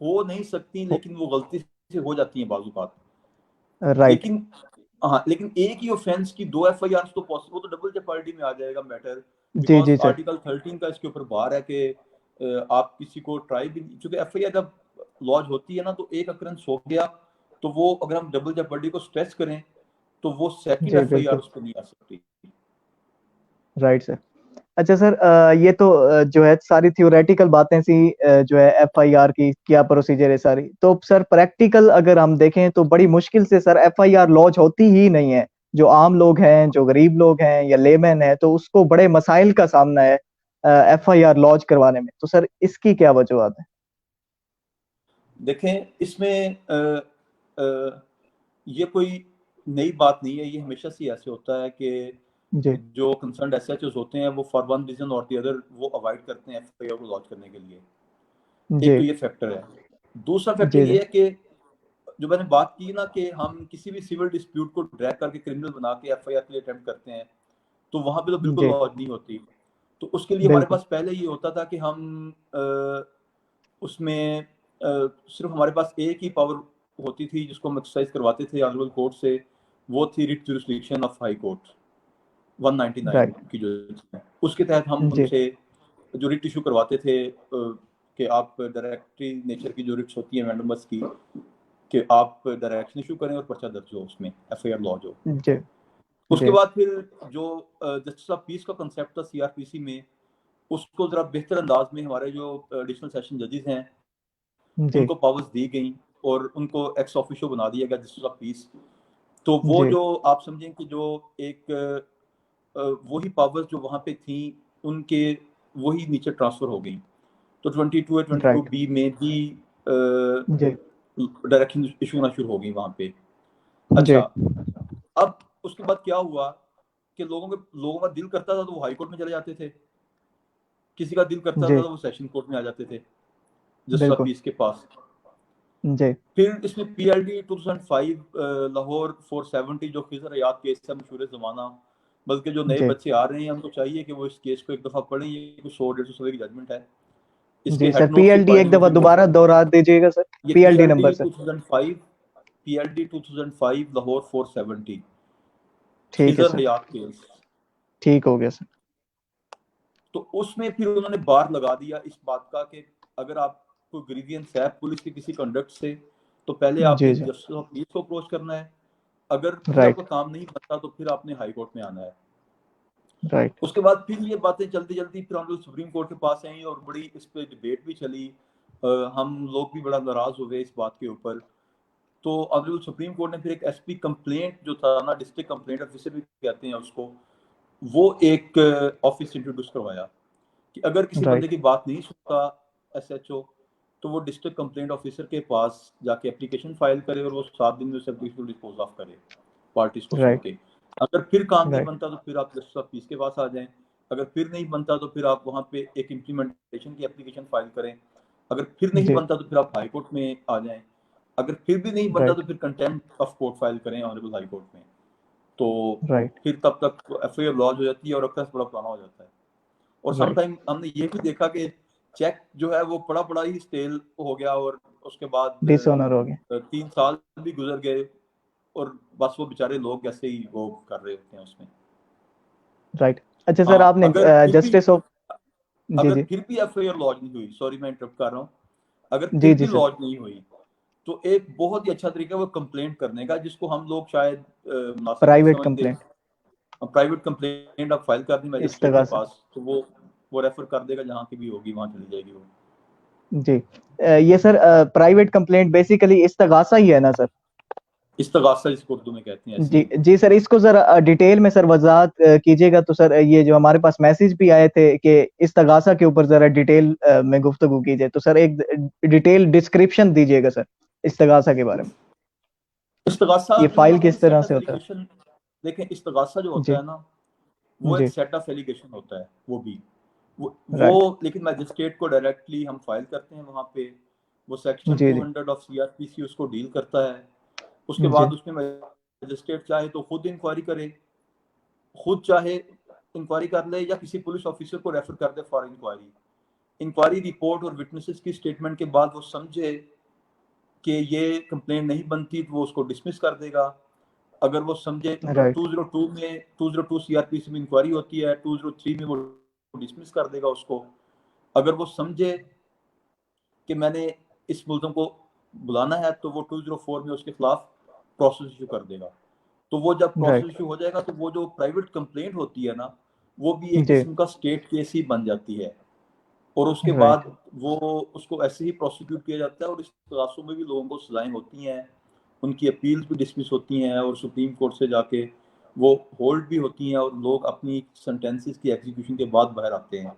हो नहीं सकती, लेकिन वो गलती से हो जाती हैं बाजू बात। राइट। लेकिन हाँ, लेकिन एक ही ऑफेंस की दो एफआईआर तो पॉसिबल, तो डबल जेपर्डी में आ जाएगा मैटर। जी बिकॉज जी सर। आर्टिकल 13 का इसके ऊपर बार है कि आप किसी को ट्राई भी, क्योंकि एफआईआर जब लॉन्च होती है ना तो एक अकरेंस हो गया, तो वो अगर हम डबल जेपर्डी को स्ट्रेच करें तो वो सेकंड जी एफआईआर बिल्कुल। उस पर नहीं आ सकती। Right sir. अच्छा सर, ये तो जो है सारी थ्योरेटिकल बातें सी, जो है एफआईआर की क्या प्रोसीजर है सारी, तो सर प्रैक्टिकल अगर हम देखें तो बड़ी मुश्किल से सर एफआईआर लॉन्च होती ही नहीं है। जो आम लोग हैं, जो गरीब लोग हैं या लेमैन है, तो उसको बड़े मसाइल का सामना है एफआईआर लॉन्च करवाने में। तो सर इसकी क्या वजूहत है? देखें, इसमें ये कोई नई बात नहीं है, ये हमेशा से ऐसे होता है कि जी जो कंसर्न एसएचओज होते हैं वो फॉर वन रीजन और दी अदर वो अवॉइड करते हैं एफआईआर को लॉन्च करने के लिए। एक जी तो ये फैक्टर है। दूसरा फैक्टर जी ये जी है कि जो मैंने बात की ना कि हम किसी भी सिविल डिस्प्यूट को ड्रैग करके क्रिमिनल बना के एफआईआर के लिए अटेम्प्ट करते हैं, तो वहां पे तो बिल्कुल जी लॉन्च नहीं होती। तो उसके लिए हमारे बिल्कुल। पास पहले ये होता था कि हम उसमें सिर्फ हमारे पास एक ही पावर होती थी जिसको हम एक्सरसाइज करवाते थे ऑनरेबल कोर्ट से, वो थी writ jurisdiction of high court 199 right. की जो है। उसके तहत हम जी उनसे जो रिट इशू करवाते थे कि आप डायरेक्टरी नेचर की जो रिट्स होती है मेंडमस की, कि आप डायरेक्शन इशू करें और पर्चा दर्ज हो, उसमें एफआईआर लॉन्च हो। जी उसके जी बाद फिर जो जस्टिस ऑफ पीस का कंसेप्ट था सीआरपीसी में, उसको जरा बेहतर अंदाज में हमारे जो एडिशनल सेशन जजेस हैं जी उनको पावर्स दी गई और उनको एक्स ऑफिशियो बना दिया गया जस्टिस ऑफ पीस। तो वो जी जो आप समझें कि जो एक वही पावर्स जो वहाँ पे थी उनके वही नीचे ट्रांसफर हो गई। तो 22 या 22 राइट। बी में भी जी डायरेक्शन इशू होना शुरू हो गई वहाँ पे। जी अच्छा, अब उसके बाद क्या हुआ कि लोगों का दिल करता था तो वो हाई कोर्ट में चले जाते थे, किसी का दिल करता था जी तो वो सेशन कोर्ट में आ जाते थे जस्टिस ऑफ बिल्कुल। पीस के पास। जी फिर इसमें पीएलडी 2005 लाहौर 470 जो खिजर हयात केस है मशहूर जमाना, बल्कि जो नए जी बच्चे आ रहे हैं उनको चाहिए कि वो इस केस को एक दफ़ा पढ़ें, ये कुछ 100-150 की जजमेंट है। इसके जी सर, हेड नोट्स भी पीएलडी पढ़ें एक वो दफा भी दोबारा दोहरा दीजिएगा सर, ये PLD PLD number sir. 2005 PLD 2005 Lahore 470 ठीक है खिजर सर। हयात केस। ठीक हो गया सर। तो उसमें फिर उन्होंने बार लगा दिया इस बात का कि अगर आप कोई ग्रीवियंस है पुलिस के किसी कंडक्ट से, तो पहले आपने जी जी जस्टिस ऑफ पीस को अप्रोच करना है, अगर फिर आपका राइट काम नहीं बनता तो फिर आपने हाई कोर्ट में आना है। राइट उसके बाद फिर ये बातें जल्दी जल्दी फिर ऑनरेबल सुप्रीम कोर्ट के पास आई और बड़ी इस पे डिबेट भी चली। हम लोग भी बड़ा नाराज हो गए इस बात के ऊपर। तो ऑनरेबल सुप्रीम कोर्ट ने फिर एक एसपी कंप्लेंट जो था ना, डिस्ट्रिक्ट कंप्लेंट ऑफिसर भी कहते हैं उसको, वो एक ऑफिस इंट्रोड्यूस करवाया कि अगर किसी बंदे राइट की बात नहीं सुनता एसएचओ, तो वो डिस्ट्रिक्ट कंप्लेंट ऑफिसर के पास जाके एप्लीकेशन फाइल करे और वो 7 दिन में उस एप्लीकेशन को डिस्पोज ऑफ करे पार्टीज को सुन राइट के। अगर फिर काम नहीं राइट बनता तो फिर आप जस्टिस ऑफ पीस के पास आ जाएं। अगर फिर नहीं बनता तो फिर आप वहाँ पे एक इम्प्लीमेंटेशन की एप्लीकेशन फाइल करें। अगर फिर नहीं जी बनता तो फिर आप हाई कोर्ट में आ जाएं। अगर फिर भी नहीं बनता तो राइट फिर कंटेम्प्ट ऑफ कोर्ट फाइल करें ऑनरेबल हाई कोर्ट में। तो राइट फिर तब तक एफआईआर लॉन्च हो जाती है और अक्सर बड़ा पुराना हो जाता है। और राइट समटाइम हमने ये भी देखा कि चेक जो है वो पड़ा पड़ा ही स्टेल हो गया और उसके बाद डिसऑनर हो गया। 3 साल भी गुजर गए और बस वो बेचारे लोग ऐसे ही वो कर रहे होते हैं उसमें। राइट। अच्छा सर, हाँ, आपने जस्टिस ऑफ जी अगर जी फिर भी एफआईआर लॉन्च नहीं हुई, सॉरी मैं इंटरप्ट कर रहा हूँ, अगर जी फिर जी भी सर। लॉन्च नहीं हुई तो एक बहुत ही अच्छा तरीका है वो कंप्लेंट करने का, जिसको हम लोग शायद मुनासिब नहीं प्राइवेट समझते। कंप्लेंट, प्राइवेट कंप्लेंट आप फाइल कर दी मजिस्ट्रेट के इस्तगासा। पास तो वो रेफर कर देगा, जहाँ की भी होगी वहाँ चली जाएगी वो। जी ये सर प्राइवेट कंप्लेंट बेसिकली इस्तगासा ही है ना सर? इस्तगासा जिसको उर्दू में कहते हैं, ऐसे जी ही है। जी सर, इसको जरा डिटेल में सर वजाहत कीजिएगा। तो सर ये जो हमारे पास मैसेज भी आए थे कि इस्तगासा के ऊपर जरा डिटेल में गुफ्तगू कीजिए, तो सर एक डिटेल डिस्क्रिप्शन दीजिएगा सर इस्तगासा के बारे में। इस्तगासा ये जो है ना फाइल वो किस तरह सेट ऑफ से होता एलिगेशन। देखें, इस्तगासा जो है? होता जी है ना, वो एक जी सेट ऑफ एलिगेशन होता है। वो भी राइट। लेकिन मैजिस्ट्रेट को डायरेक्टली हम फाइल करते हैं वहाँ पे। वो सेक्शन जी जी 200 ऑफ सीआरपीसी उसको डील करता है। उसके जी बाद उसमें मैजिस्ट्रेट चाहे तो खुद इंक्वायरी करे, खुद चाहे इंक्वायरी कर ले या किसी पुलिस ऑफिसर को रेफर कर दे फॉर इंक्वायरी। इंक्वायरी रिपोर्ट और विटनेसेस की स्टेटमेंट के बाद वो समझे कि ये कंप्लेंट नहीं बनती तो वो उसको डिसमिस कर देगा। अगर वो समझे राइट 202 में 202 सीआरपीसी में इंक्वायरी होती है, 203 में वो डिसमिस कर देगा उसको। अगर वो समझे कि मैंने इस मुल्ज़िम को बुलाना है तो वो 204 में उसके खिलाफ प्रोसेस इशू कर देगा। तो वो जब प्रोसेस राइट इशू हो जाएगा तो वो जो प्राइवेट कंप्लेंट होती है ना, वो भी एक जी किस्म का स्टेट केस ही बन जाती है। और उसके राइट बाद वो उसको ऐसे ही प्रोसिक्यूट किया जाता है और इस तरासू में भी लोगों को सजाएं होती हैं, उनकी अपील्स भी डिसमिस होती हैं और सुप्रीम कोर्ट से जाके वो होल्ड भी होती हैं और लोग अपनी सेंटेंसेस की एग्जीक्यूशन के बाद बाहर आते हैं।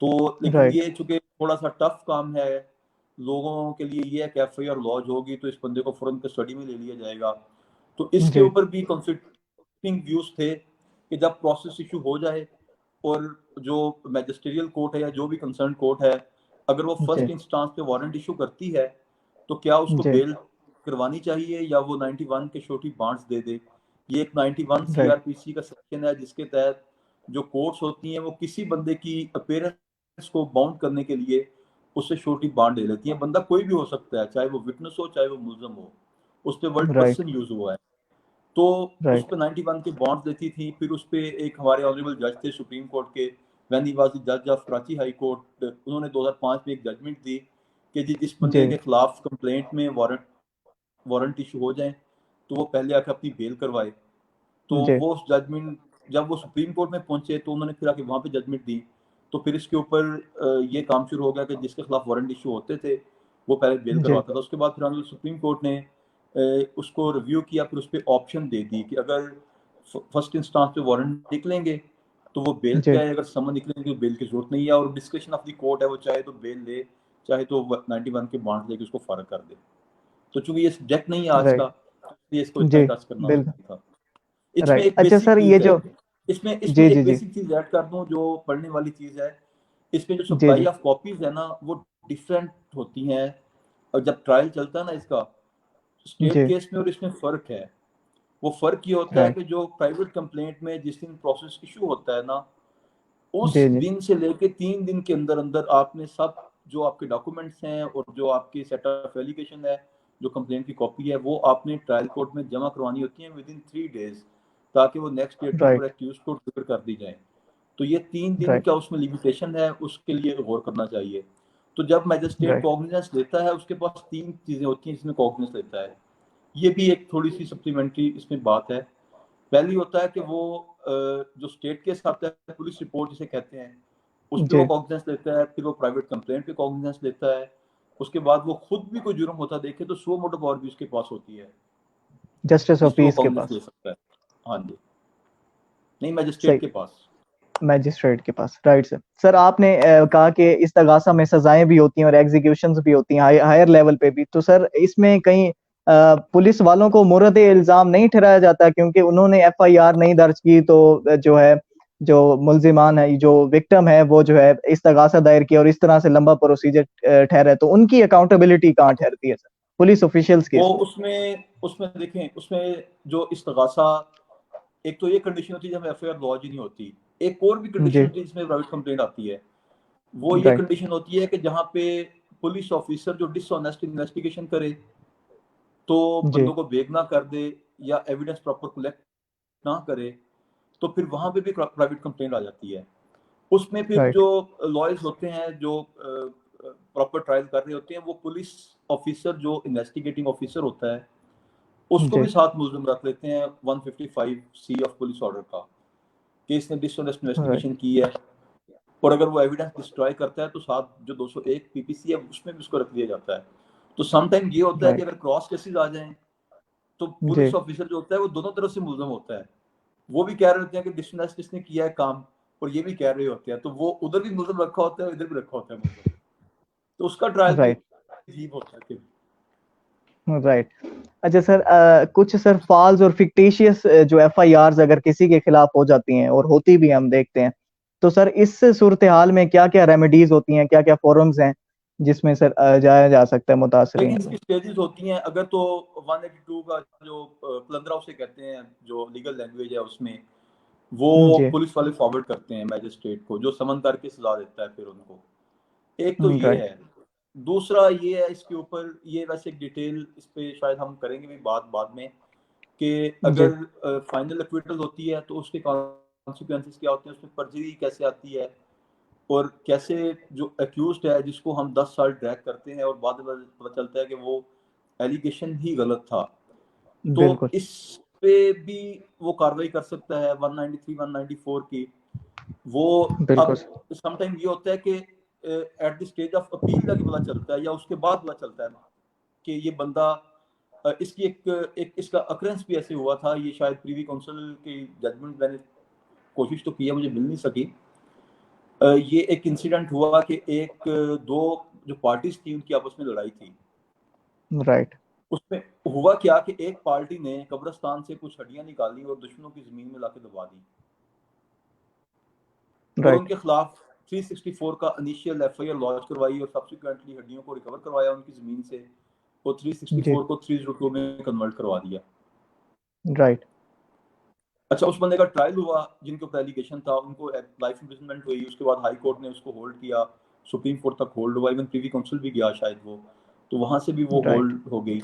तो लेकिन राइट। ये चूंकि थोड़ा सा टफ काम है लोगों के लिए, ये है कि एफआईआर लॉन्च होगी तो इस बंदे को फौरन कस्टडी में ले लिया जाएगा। तो इसके जी ऊपर भी कॉन्फ्लिक्टिंग व्यूज थे कि जब प्रोसेस इशू हो जाए और जो मैजिस्ट्रियल कोर्ट है या जो भी कंसर्न कोर्ट है, अगर वो जी फर्स्ट इंस्टांस पे वारंट इशू करती है तो क्या उसको जी। बेल करवानी चाहिए या वो 91 के छोटी बांड्स दे दे। ये एक 91 राइट। सीआरपीसी का सेक्शन है जिसके तहत जो कोर्ट्स होती हैं वो किसी बंदे की अपीयरेंस को बाउंड करने के लिए उससे छोटी बांड ले लेती है। बंदा कोई भी हो सकता है, चाहे वो विटनेस हो चाहे वो मुलजम हो, उस पर वर्ड राइट। पर्सन यूज हुआ है। तो उस राइट। पर 91 के बॉन्ड्स देती थी। फिर उस पर एक हमारे ऑनरेबल जज थे सुप्रीम कोर्ट के, व्हेन ही वाज द जज ऑफ कराची हाई कोर्ट, उन्होंने 2005 में एक जजमेंट दी कि जी जिस बंदे जी के खिलाफ कंप्लेंट में वारंट इशू हो जाए तो वो पहले आकर अपनी बेल करवाए। तो जी वो जजमेंट जब वो सुप्रीम कोर्ट में पहुंचे तो उन्होंने फिर आके वहां पे जजमेंट दी। तो फिर इसके ऊपर ये काम शुरू हो गया कि जिसके खिलाफ वारंट इशू होते थे वो पहले बेल जी। करवाता था। उसके बाद फिर सुप्रीम कोर्ट ने उसको रिव्यू किया, फिर उस पर ऑप्शन दे दी कि अगर फर्स्ट इंस्टांस पे वारंट निकलेंगे तो वो बेल जी। पे आए, अगर समन निकलेंगे तो बेल की जरूरत नहीं है। और डिस्क्रिप्शन ऑफ द कोर्ट है, वो चाहे तो बेल ले चाहे तो 91 के बॉन्ड लेके उसको फारग कर दे। तो चूंकि ये सब्जेक्ट नहीं है आज राइट। का, तो इसलिए इसको इतना जी ही टच करना बिल्कुल। जरूरी था। इसमें राइट। एक अच्छा बेसिक सर, ये चीज है, जो इसमें इसमें जी जी एक जी बेसिक चीज ऐड कर दूं जो पढ़ने वाली चीज है। इसमें जो जी सप्लाई जी। ऑफ कॉपीज है ना वो डिफरेंट होती हैं। और जब ट्रायल चलता है ना इसका, स्टेट जी। केस में और इसमें फर्क है। वो फर्क ये होता है राइट। कि जो प्राइवेट कंप्लेंट में जिस दिन प्रोसेस इशू होता है ना, उस जी जी। दिन से लेके 3 दिन के अंदर अंदर आपने सब जो आपके डॉक्यूमेंट्स हैं और जो आपकी सेट ऑफ एलिगेशन है, जो कंप्लेंट की कॉपी है, वो आपने ट्रायल कोर्ट में जमा करवानी होती है विद इन 3 डेज, ताकि वो नेक्स्ट डेट के ऊपर राइट। एक्यूज को ट्रिगर कर दी जाए। तो ये 3 दिन राइट। का उसमें लिमिटेशन है, उसके लिए गौर करना चाहिए। तो जब मैजिस्ट्रेट राइट। कॉग्निजेंस लेता है उसके पास 3 चीजें होती हैं जिसमें कॉग्निजेंस लेता है। ये भी एक थोड़ी सी सप्लीमेंट्री इसमें बात है। पहली होता है कि वो जो स्टेट केस आता है, पुलिस रिपोर्ट जिसे कहते हैं, उस पर वो जी। कॉग्निजेंस लेता है। फिर वो प्राइवेट कंप्लेंट पे कॉग्निजेंस लेता है। उसके बाद वो खुद भी कोई जुर्म होता देखे तो सो मोटो पावर भी उसके पास होती है जस्टिस ऑफ जिस पे वो पीस के कॉग्निजेंस ले पास। सकता है। हाँ जी, नहीं मैजिस्ट्रेट सही। के पास। मैजिस्ट्रेट के पास, राइट सर। सर आपने कहा कि इस्तगासा में सजाएं भी होती हैं और एग्जीक्यूशंस भी होती हैं हायर लेवल पे भी, तो सर इसमें कहीं पुलिस वालों को मुर्द इल्जाम नहीं ठहराया जाता क्योंकि उन्होंने एफआईआर नहीं दर्ज की, तो जो है जो मुल्जिमान है, जो विक्टिम है, वो जो है इस्तगासा दायर किया और इस तरह से लंबा प्रोसीजर ठहरा, तो उनकी अकाउंटेबिलिटी कहाँ ठहरती है सर पुलिस ऑफिशियल्स की वो इसमें? उसमें उसमें देखें, उसमें जो इस्तगासा, एक तो ये कंडीशन होती है जब एफआईआर लॉन्च ही नहीं होती। एक और भी कंडीशन जी। होती है जिसमें प्राइवेट कंप्लेंट आती है। वो ये राइट। कंडीशन होती है कि जहाँ पे पुलिस ऑफिसर जो डिसऑनेस्ट इन्वेस्टिगेशन करे, तो जी। बंदों को बेग ना कर दे या एविडेंस प्रॉपर कलेक्ट ना करे, तो फिर वहां पे भी प्राइवेट कंप्लेंट आ जाती है। उसमें फिर राइट। जो लॉयर्स होते हैं जो प्रॉपर ट्रायल कर रहे होते हैं, वो पुलिस ऑफिसर जो इन्वेस्टिगेटिंग ऑफिसर होता है उसको जी। भी साथ मुलजिम रख लेते हैं 155 सी ऑफ पुलिस ऑर्डर का, कि इसने डिसऑनेस्ट राइट। इन्वेस्टिगेशन की है। और अगर वो एविडेंस डिस्ट्रॉय करता है तो साथ जो 201 पीपीसी है उसमें भी उसको रख दिया जाता है। तो समटाइम ये होता है कि राइट। अगर क्रॉस केसेस आ जाएं तो जी। पुलिस ऑफिसर जो होता है वो दोनों तरफ से मुलजिम होता है। वो भी कह रहे होते हैं कि डिसऑनेस्ट इसने किया है काम, और ये भी कह रहे होते हैं, तो वो उधर भी मुलजिम रखा होता है, इधर भी रखा होता है मुलजिम। तो उसका ट्रायल भी राइट। अजीब होता है कि राइट। अच्छा सर, कुछ सर फॉल्स और फिक्टिशियस जो एफआईआर्स अगर किसी के खिलाफ हो जाती हैं और होती भी हम देखते हैं, तो सर इस सूरत हाल में क्या क्या रेमेडीज होती हैं, क्या क्या फोरम्स हैं जिसमें सर जाया जा सकता है मुतासरीन लेकिन इसकी को? स्टेजेस होती हैं। अगर तो 182 का जो प्लंदरा उसे कहते हैं, जो लीगल लैंग्वेज है उसमें, वो जी। पुलिस वाले फॉरवर्ड करते हैं मैजिस्ट्रेट को, जो समन करके सजा देता है फिर उनको। एक तो ये राइट। है। दूसरा ये है, इसके ऊपर ये वैसे एक डिटेल इस पे शायद हम करेंगे भी बात बाद में, कि जी। अगर फाइनल एक्विटल होती है तो उसके कॉन्सिक्वेंसेस क्या होते हैं, उसमें पर्जरी कैसे आती है, और कैसे जो एक्यूज्ड है जिसको हम 10 साल ड्रैग करते हैं और बाद में पता चलता है कि वो एलिगेशन ही गलत था, तो बिल्कुल। इस पे भी वो कार्रवाई कर सकता है 193 194 की। वो बिल्कुल अब सर। समटाइम ये होता है कि at the stage of appeal जाके पता चलता है या उसके बाद पता चलता है कि ये बंदा इसकी एक इसका अक्रेंस भी ऐसे हुआ था, ये शायद प्रीवी काउंसिल की जजमेंट मैंने कोशिश तो की है, मुझे मिल नहीं सकी। ये एक इंसिडेंट हुआ कि एक दो जो पार्टीज थी उनकी आपस में लड़ाई थी। राइट। उसमें हुआ क्या कि एक पार्टी ने कब्रिस्तान से कुछ हड्डियां निकाली और दुश्मनों की जमीन में लाके दबा दी, और राइट। उनके खिलाफ 364 का इनिशियल एफआईआर लॉन्च करवाई और सब्सिक्वेंटली हड्डियों को रिकवर करवाया उनकी जमीन से, और 364 जी। को 302 में कन्वर्ट करवा दिया। राइट। अच्छा, उस बंदे का ट्रायल हुआ जिनके ऊपर एलिगेशन था, उनको लाइफ इम्प्रिजनमेंट हुई, उसके बाद हाई कोर्ट ने उसको होल्ड किया, सुप्रीम कोर्ट तक होल्ड हुआ, इवन प्रीवी काउंसिल भी गया शायद वो, तो वहां से भी वो राइट। होल्ड हो गई।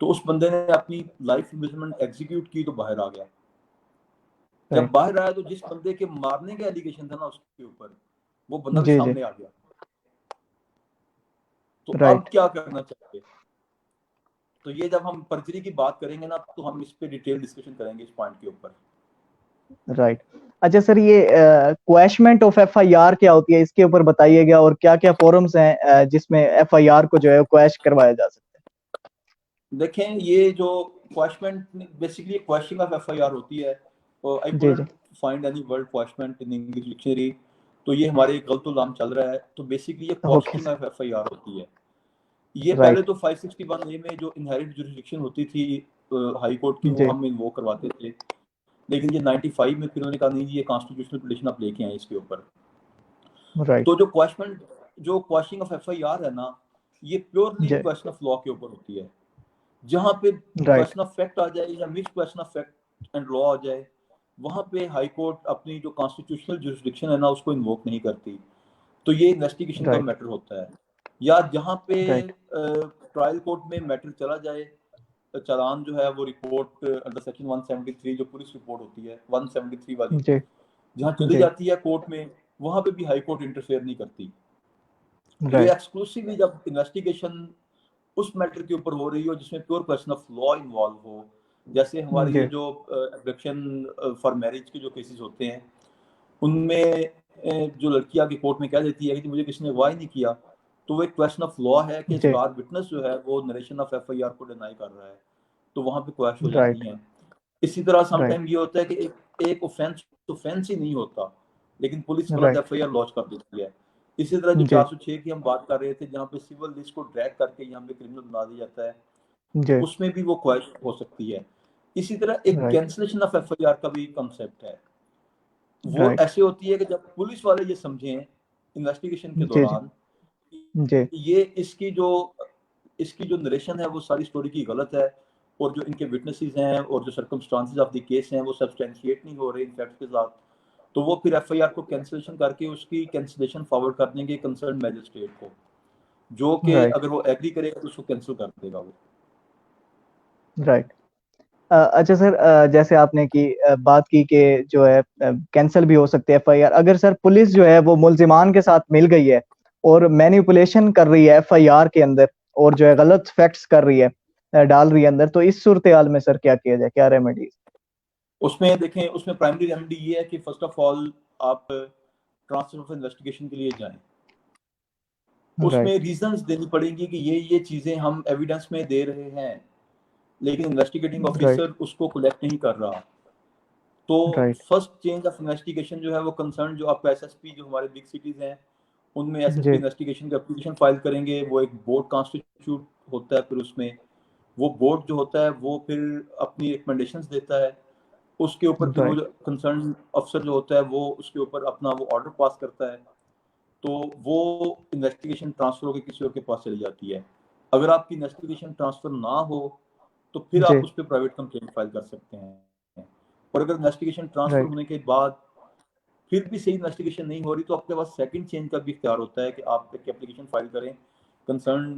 तो उस बंदे ने अपनी लाइफ इम्प्रिजनमेंट एग्जीक्यूट की तो बाहर आ गया। जब राइट। बाहर आया तो जिस बंदे के मारने का एलिगेशन था ना उसके ऊपर, वो बंदा भी जी जी। सामने आ गया। तो अब राइट। क्या करना चाहिए? तो ये जब हम पर्जरी की बात करेंगे ना, तो हम इस पे डिटेल डिस्कशन करेंगे इस पॉइंट के ऊपर। राइट। अच्छा सर, ये क्वैशमेंट ऑफ एफआईआर क्या होती है, इसके ऊपर बताइएगा, और क्या क्या फोरम्स हैं जिसमें एफआईआर को जो है क्वैश करवाया जा सकता देखें, ये जो quashment basically quashing of FIR होती है, आई है। जी जी। Couldn't find any word quashment in English dictionary, तो ये हमारे गलत नाम चल रहा है। तो बेसिकली ये ओके क्वैशिंग सर। ऑफ एफआईआर होती है। ये पहले राइट। तो 561 ए में जो इनहेरिट जुरिस्डिक्शन होती थी हाई कोर्ट की, वो जी। हम इन्वोक करवाते थे, लेकिन ये 95 में फिर उन्होंने कहा नहीं, ये कॉन्स्टिट्यूशनल पिटीशन आप लेके आए इसके ऊपर। राइट। तो जो क्वेश्चनिंग ऑफ एफआईआर है ना, ये प्योरली जी। क्वेश्चन ऑफ लॉ के ऊपर होती है। जहां पे राइट। क्वेश्चन ऑफ फैक्ट आ जाए या mix question of fact and law आ जाए, वहां पे हाई कोर्ट अपनी जो कॉन्स्टिट्यूशनल जुरिस्डिक्शन है ना उसको इन्वोक नहीं करती। तो ये इन्वेस्टिगेशन का राइट। मैटर होता है। या जहां पे राइट। ट्रायल कोर्ट में मैटर चला जाए, चालान जो है वो रिपोर्ट अंडर सेक्शन 173 जो पुलिस रिपोर्ट होती है 173 वाली, जी जहां चली जी। जाती है कोर्ट में, वहां पे भी हाई कोर्ट इंटरफेयर नहीं करती। ये राइट। एक्सक्लूसिवली जब इन्वेस्टिगेशन उस मैटर के ऊपर हो रही हो जिसमें pure question of law involve हो, जैसे हमारे ये जी। जो एब्डक्शन फॉर मैरिज के जो केसेस होते हैं, उनमें जो लड़की आके कोर्ट में कह देती है कि मुझे किसी ने अगवा नहीं किया, तो वो एक क्वेश्चन ऑफ लॉ है कि जी। स्टार विटनेस जो है वो नरेशन ऑफ एफआईआर को डिनाई कर रहा है, तो वहां पे क्वैश हो जाती राइट। हैं। इसी तरह राइट। समटाइम ये होता है कि एक ऑफेंस ही नहीं होता, लेकिन पुलिस गलत राइट। एफआईआर लॉन्च कर देती है। इसी तरह जो जी 406 की हम बात कर रहे थे, जहाँ पे सिविल लिस्ट को ड्रैग करके यहाँ पे क्रिमिनल बना दिया जाता है, तो जी। उसमें भी वो क्वेश्चन हो सकती है। इसी तरह एक राइट। कैंसिलेशन ऑफ एफआईआर का भी कंसेप्ट है। वो राइट। ऐसे होती है कि जब पुलिस वाले ये समझें इन्वेस्टिगेशन के जी जी। दौरान, जी। ये इसकी जो नरेशन है वो सारी स्टोरी की गलत है, और जो इनके विटनेसेस हैं और जो सर्कमस्टांसेस ऑफ द केस हैं वो सब्सटेंशिएट नहीं हो रहे इन फैक्ट्स के साथ, तो वो फिर एफआईआर को कैंसिलेशन करके उसकी कैंसिलेशन फॉरवर्ड कर देंगे कंसर्न मैजिस्ट्रेट को, जो कि राइट। अगर वो एग्री करेगा तो उसको कैंसिल कर देगा वो। राइट। अच्छा सर, जैसे आपने बात की कि जो है कैंसिल भी हो सकते हैं एफआईआर, अगर सर पुलिस जो है वो मुल्जिमान के साथ मिल गई है और मैनिपुलेशन कर रही है एफआईआर के अंदर, और जो है गलत फैक्ट्स कर रही है, डाल रही है अंदर, तो इस सूरत हाल में सर क्या किया जाए, क्या रेमेडीज? उसमें देखें, उसमें प्राइमरी रेमेडी ये है कि फर्स्ट ऑफ ऑल आप ट्रांसफर ऑफ इन्वेस्टिगेशन के लिए जाएं। उसमें राइट। रीजंस देनी पड़ेंगी कि ये चीजें हम एविडेंस में दे रहे हैं, लेकिन इन्वेस्टिगेटिंग राइट। ऑफिसर उसको कलेक्ट नहीं कर रहा। तो right. First change of investigation जो है वो कंसर्न जो आपका एसएसपी जो हमारे बिग सिटीज हैं उनमें एसएसपी जी। इन्वेस्टिगेशन का एप्लीकेशन फाइल करेंगे। वो एक बोर्ड कॉन्स्टिट्यूट होता है, फिर उसमें वो बोर्ड जो होता है वो फिर अपनी रिकमेंडेशंस देता है। उसके ऊपर फिर वो राइट। जो कंसर्न अफसर जो होता है वो उसके ऊपर अपना वो ऑर्डर पास करता है, तो वो इन्वेस्टिगेशन ट्रांसफर होकर किसी और के पास चली जाती है। अगर आपकी इन्वेस्टिगेशन ट्रांसफर ना हो तो फिर आप जी। उस पर प्राइवेट कंप्लेंट फाइल कर सकते हैं। और अगर इन्वेस्टिगेशन ट्रांसफर राइट। होने के बाद फिर भी सही इन्वेस्टिगेशन नहीं हो रही, तो आपके पास सेकंड चेंज का भी इख्तियार होता है कि आप एक एप्लीकेशन फाइल करें कंसर्न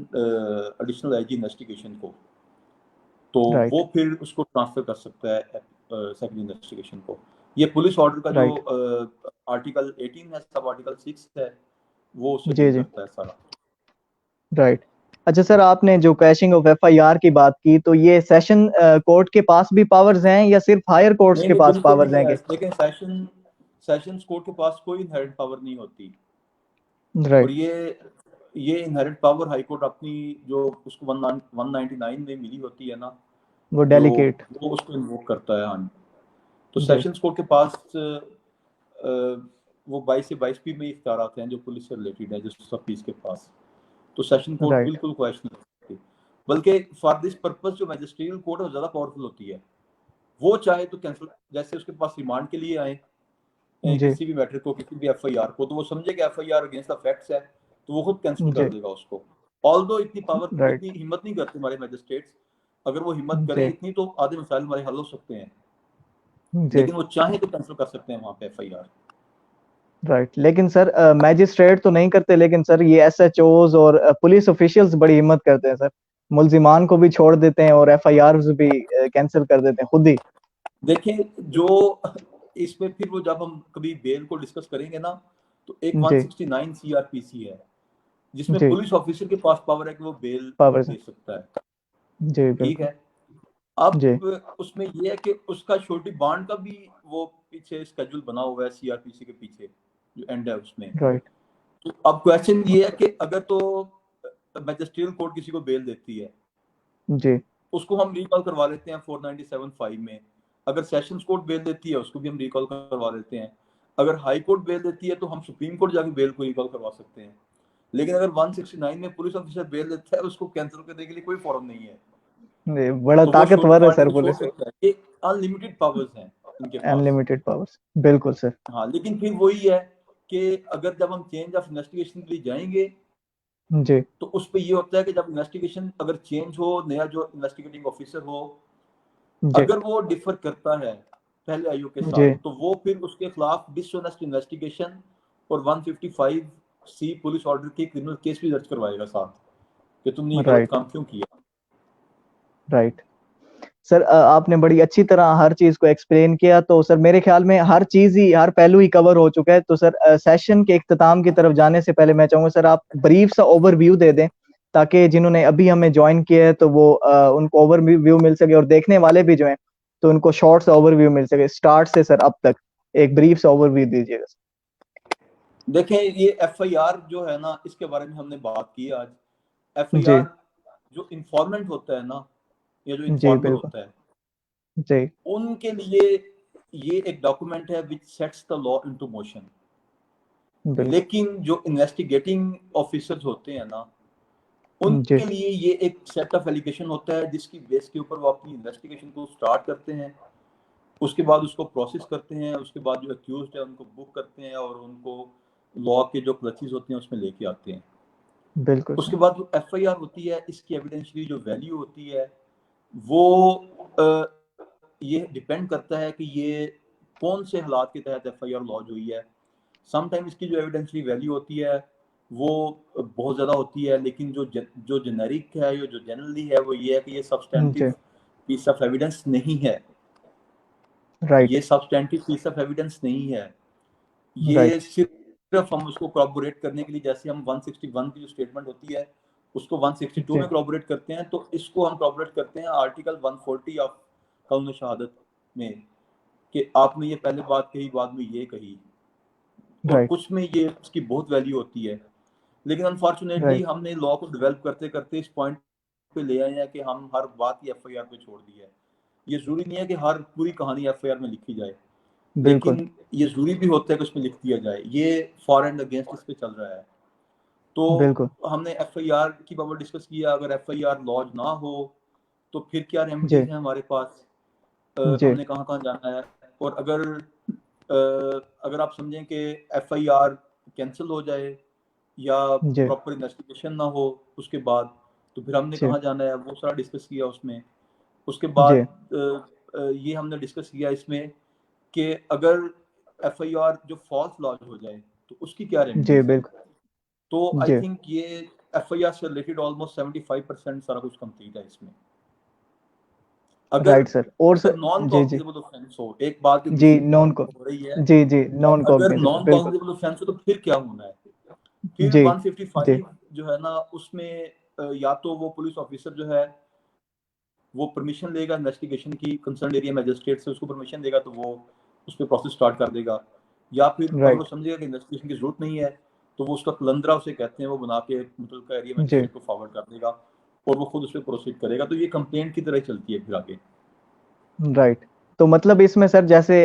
एडिशनल आईजी इन्वेस्टिगेशन को, तो राइट। वो फिर उसको ट्रांसफर कर सकता है सेकंड इन्वेस्टिगेशन को। ये पुलिस ऑर्डर का जो राइट। आर्टिकल 18 है, सब आर्टिकल 6 है, वो उससे जी डील जी। करता है सारा। राइट। अच्छा सर, आपने जो कैशिंग ऑफ एफआईआर की बात की, तो ये सेशन कोर्ट के पास भी पावर्स हैं या सिर्फ हायर कोर्ट्स नहीं के नहीं, पास बिल्कुल पावर्स नहीं हैं है, के? लेकिन सेशंस कोर्ट के पास कोई इनहेरेंट पावर नहीं होती। और राइट। ये ये इनहेरेंट पावर हाई कोर्ट अपनी जो उसको 199 में मिली होती है ना, वो जो डेलीकेट। वो उसको इन्वोक करता है। हाँ जी। तो जी। सेशंस कोर्ट के पास वो 22 से 22 पी में इख्तियार आते हैं जो पुलिस से रिलेटेड है, जस्टिस ऑफ पीस के पास। तो सेशन कोर्ट राइट। बिल्कुल क्वेश्चन नहीं करती, बल्कि फॉर दिस पर्पस जो मैजिस्ट्रियल कोर्ट है ज्यादा पावरफुल होती है। वो चाहे तो कैंसिल, जैसे उसके पास रिमांड के लिए आए जी। किसी भी मैटर को, किसी भी एफआईआर को, तो वो समझे कि एफआईआर अगेंस्ट द फैक्ट्स है, तो वो खुद कैंसिल कर जी। देगा उसको। ऑल्दो इतनी पावर, इतनी राइट। हिम्मत नहीं करते हमारे मैजिस्ट्रेट्स। अगर वो हिम्मत करें जी। इतनी तो आधे मसाइल हमारे हल हो सकते हैं, जी। लेकिन वो चाहे तो कैंसिल कर सकते हैं वहां पे एफआईआर। राइट, लेकिन सर मैजिस्ट्रेट तो नहीं करते, लेकिन सर ये एसएचओज और पुलिस ऑफिशियल्स बड़ी हिम्मत करते हैं सर। मुल्जिमान को भी छोड़ देते हैं और एफआईआर्स भी कैंसिल कर देते हैं खुद ही। देखिए, जो इसमें फिर वो जब हम कभी बेल को डिस्कस करेंगे ना, तो एक जी। 169 सीआरपीसी है जिसमें जी। पुलिस ऑफिसर के पास पावर है कि वो बेल पावर से। दे सकता है। जी ठीक बिल्कुल। है। अब जी। उसमें ये है कि उसका श्योरिटी बॉन्ड का भी वो पीछे स्केड्यूल बना हुआ है सीआरपीसी के पीछे, जो एंड है उसमें। राइट। तो अब क्वेश्चन ये है कि अगर तो मैजिस्ट्रियल कोर्ट किसी को बेल देती है, जी। उसको हम रिकॉल करवा लेते हैं 497(5) में। अगर सेशंस कोर्ट बेल देती है उसको भी हम रिकॉल करवा लेते हैं। अगर हाई कोर्ट बेल देती है तो हम सुप्रीम कोर्ट जाके बेल को रिकॉल करवा सकते हैं। लेकिन अगर 169 में पुलिस ऑफिसर बेल देता है, उसको कैंसिल करने के लिए कोई फॉर्म नहीं है। जी, बड़ा तो वो श्योरिटी ताकतवर है बॉन्ड सर को छोड़ पुलिस। सकता है। ये अनलिमिटेड पावर्स हैं इनके पास। अनलिमिटेड पावर्स, बिल्कुल सर। हाँ, लेकिन फिर वही है कि अगर जब हम चेंज ऑफ इन्वेस्टिगेशन के लिए जाएंगे, जी। तो उस पर ये होता है कि जब इन्वेस्टिगेशन अगर चेंज हो, नया जो इन्वेस्टिगेटिंग ऑफिसर हो, जी। अगर वो डिफर करता है पहले आईओ के साथ, जी। तो वो फिर उसके खिलाफ डिसऑनेस्ट इन्वेस्टिगेशन और 155 सी पुलिस ऑर्डर के क्रिमिनल केस भी दर्ज करवाएगा साथ, कि तुमने ये गलत राइट। काम क्यों किया। राइट। सर आपने बड़ी अच्छी तरह हर चीज को एक्सप्लेन किया, तो सर मेरे ख्याल में हर चीज ही, हर पहलू ही कवर हो चुका है। तो सर सेशन के इख्तिताम की तरफ जाने से पहले मैं चाहूंगा सर आप ब्रीफ सा ओवरव्यू दे दें, ताकि जिन्होंने अभी हमें ज्वाइन किया है तो वो उनको ओवरव्यू मिल सके, और देखने वाले भी जो हैं तो उनको शॉर्ट सा ओवरव्यू मिल सके स्टार्ट से सर अब तक। एक ब्रीफ सा ओवरव्यू दीजिएगा। देखें, ये एफआईआर जो है ना, इसके बारे में हमने बात की आज। जी। एफआईआर जो इंफॉर्मेंट होता है ना, या जो जी इंफॉर्मर बिल्कुल। होता है, जी। उनके लिए ये एक डॉक्यूमेंट है which sets the law into motion. बिल्कुल। लेकिन जो इन्वेस्टिगेटिंग ऑफिसर्स होते हैं ना, जी। उनके लिए ये एक सेट ऑफ एलिगेशन होता है जिसकी बेस के ऊपर वो अपनी इन्वेस्टिगेशन को स्टार्ट करते हैं। उसके बाद उसको प्रोसेस करते हैं, उसके बाद जो अक्यूज्ड है उनको बुक करते हैं और उनको लॉ के जो क्लचेस होते हैं उसमें लेके आते हैं। बिल्कुल सर। उसके बाद जो एफआईआर होती है, इसकी एविडेंशियली जो वैल्यू होती है, वो ये डिपेंड करता है कि ये कौन से हालात के तहत एफआईआर लॉन्च हुई है। समटाइम इसकी जो एविडेंशियली वैल्यू होती है वो बहुत ज़्यादा होती है, लेकिन जो जेनेरिक है, जो जनरली है, वो ये है कि ये सब्सटेंटिव जी। पीस ऑफ एविडेंस नहीं है। राइट। ये सब्सटेंटिव पीस ऑफ एविडेंस नहीं है। ये राइट। सिर्फ हम उसको corroborate करने के लिए, जैसे हम 161 की जो स्टेटमेंट होती है उसको 162 जी। में corroborate करते हैं, तो इसको हम corroborate करते हैं आर्टिकल 140 ऑफ कानून शहादत में, कि आपने ये पहले बात कही, बाद में ये कही। और राइट। कुछ में ये इसकी बहुत वैल्यू होती है। लेकिन अनफॉर्चुनेटली राइट। हमने लॉ को डेवलप करते करते इस पॉइंट पे ले आए हैं कि हम हर बात ही एफआईआर पे छोड़ दी है। ये जरूरी नहीं है कि हर पूरी कहानी एफआईआर में लिखी जाए, बिल्कुल। लेकिन ये जरूरी भी होता है कि उसमें लिख दिया जाए। ये फॉर एंड अगेंस्ट इस पे चल रहा है। तो बिल्कुल। हमने एफआईआर की बाबत डिस्कस किया। अगर एफआईआर लॉन्च ना हो तो फिर क्या जी। रेमेडीज हैं हमारे पास, जी। हमने कहाँ कहाँ जाना है। और अगर आप समझें कि एफआईआर कैंसिल हो जाए या जी। प्रॉपर इन्वेस्टिगेशन ना हो उसके बाद, तो फिर हमने जी। कहाँ जाना है, वो सारा डिस्कस किया उसमें। उसके जी। बाद ये हमने डिस्कस किया इसमें कि अगर एफआईआर जो फॉल्स लॉन्च हो जाए तो उसकी क्या जी। रेमेडीज हैं। बिल्कुल। तो आई जी। थिंक ये एफआईआर से रिलेटेड ऑलमोस्ट 75% सारा कुछ कंप्लीट है इसमें। अगर राइट सर। और अगर सर। नॉन जी। जी। कॉग्निजेबल ऑफेंस हो, एक बात जो जी मिसिंग नॉन को। हो रही है, जी। जी नॉन अगर कॉग्निजेबल, नॉन बिल्कुल। कॉग्निजेबल ऑफेंस हो तो फिर क्या होना है। फिर जी। जी। 155 जो है ना, उसमें या तो वो पुलिस ऑफिसर जो है वो परमिशन लेगा इन्वेस्टिगेशन की, कंसर्न एरिया मैजिस्ट्रेट से उसको परमिशन देगा, तो वो उस पर प्रोसेस स्टार्ट कर देगा। या फिर अगर वो राइट। समझेगा कि इन्वेस्टिगेशन की जरूरत नहीं है, तो वो उसका कलंदरा उसे कहते हैं, वो बना के मुतल्लिका एरिया जी मजिस्ट्रेट को फॉरवर्ड कर देगा और वो खुद उस पर प्रोसीड करेगा। तो ये कंप्लेंट की तरह चलती है फिर आगे। राइट। तो मतलब इसमें सर जैसे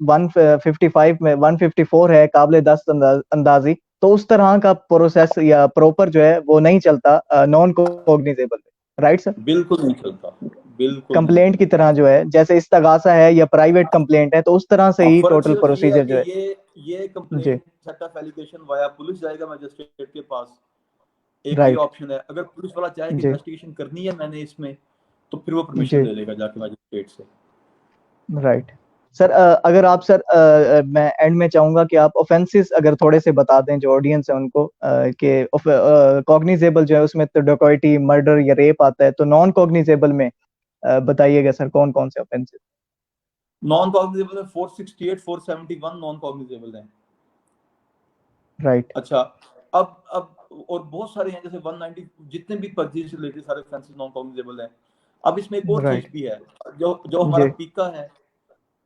155 में 154 है काबिले दस्त अंदाजी, तो उस तरह का प्रोसेस या प्रॉपर जो है वो नहीं चलता नॉन कॉग्निजेबल में, राइट सर? बिल्कुल नहीं चलता, बिल्कुल नहीं कंप्लेंट की चलता। तरह जो है, जैसे इस्तगासा है या प्राइवेट कंप्लेंट है, तो उस तरह से अब ही फर्क टोटल सिर्फ ये है प्रोसीजर कि जो है। ये जी। Complaint set of allegation via police जाएगा मजिस्ट्रेट के पास, एक ये राइट। ऑप्शन है। अगर पुलिस वाला चाहे कि जी इन्वेस्टिगेशन करनी है मैंने इसमें, तो फिर वो परमिशन जी। ले लेगा जाके मजिस्ट्रेट से। राइट। सर अगर आप सर मैं एंड में चाहूंगा कि आप ऑफेंसेस अगर थोड़े से बता दें जो ऑडियंस है उनको, कि कॉग्निजेबल जो है उसमें तो डकैती, मर्डर या रेप आता है, तो नॉन कॉग्निजेबल में बताइएगा सर कौन कौन से ऑफेंसेस? नॉन कॉग्निजेबल में 468 471 नॉन कॉग्निजेबल है। राइट। अच्छा, अब और बहुत सारे हैं, जैसे 190 जितने भी फर्जी से रिलेटेड सारे ऑफेंसेस नॉन कॉग्निजेबल हैं। अब इसमें एक और चीज राइट। भी है, जो जो हमारा जी पीका है,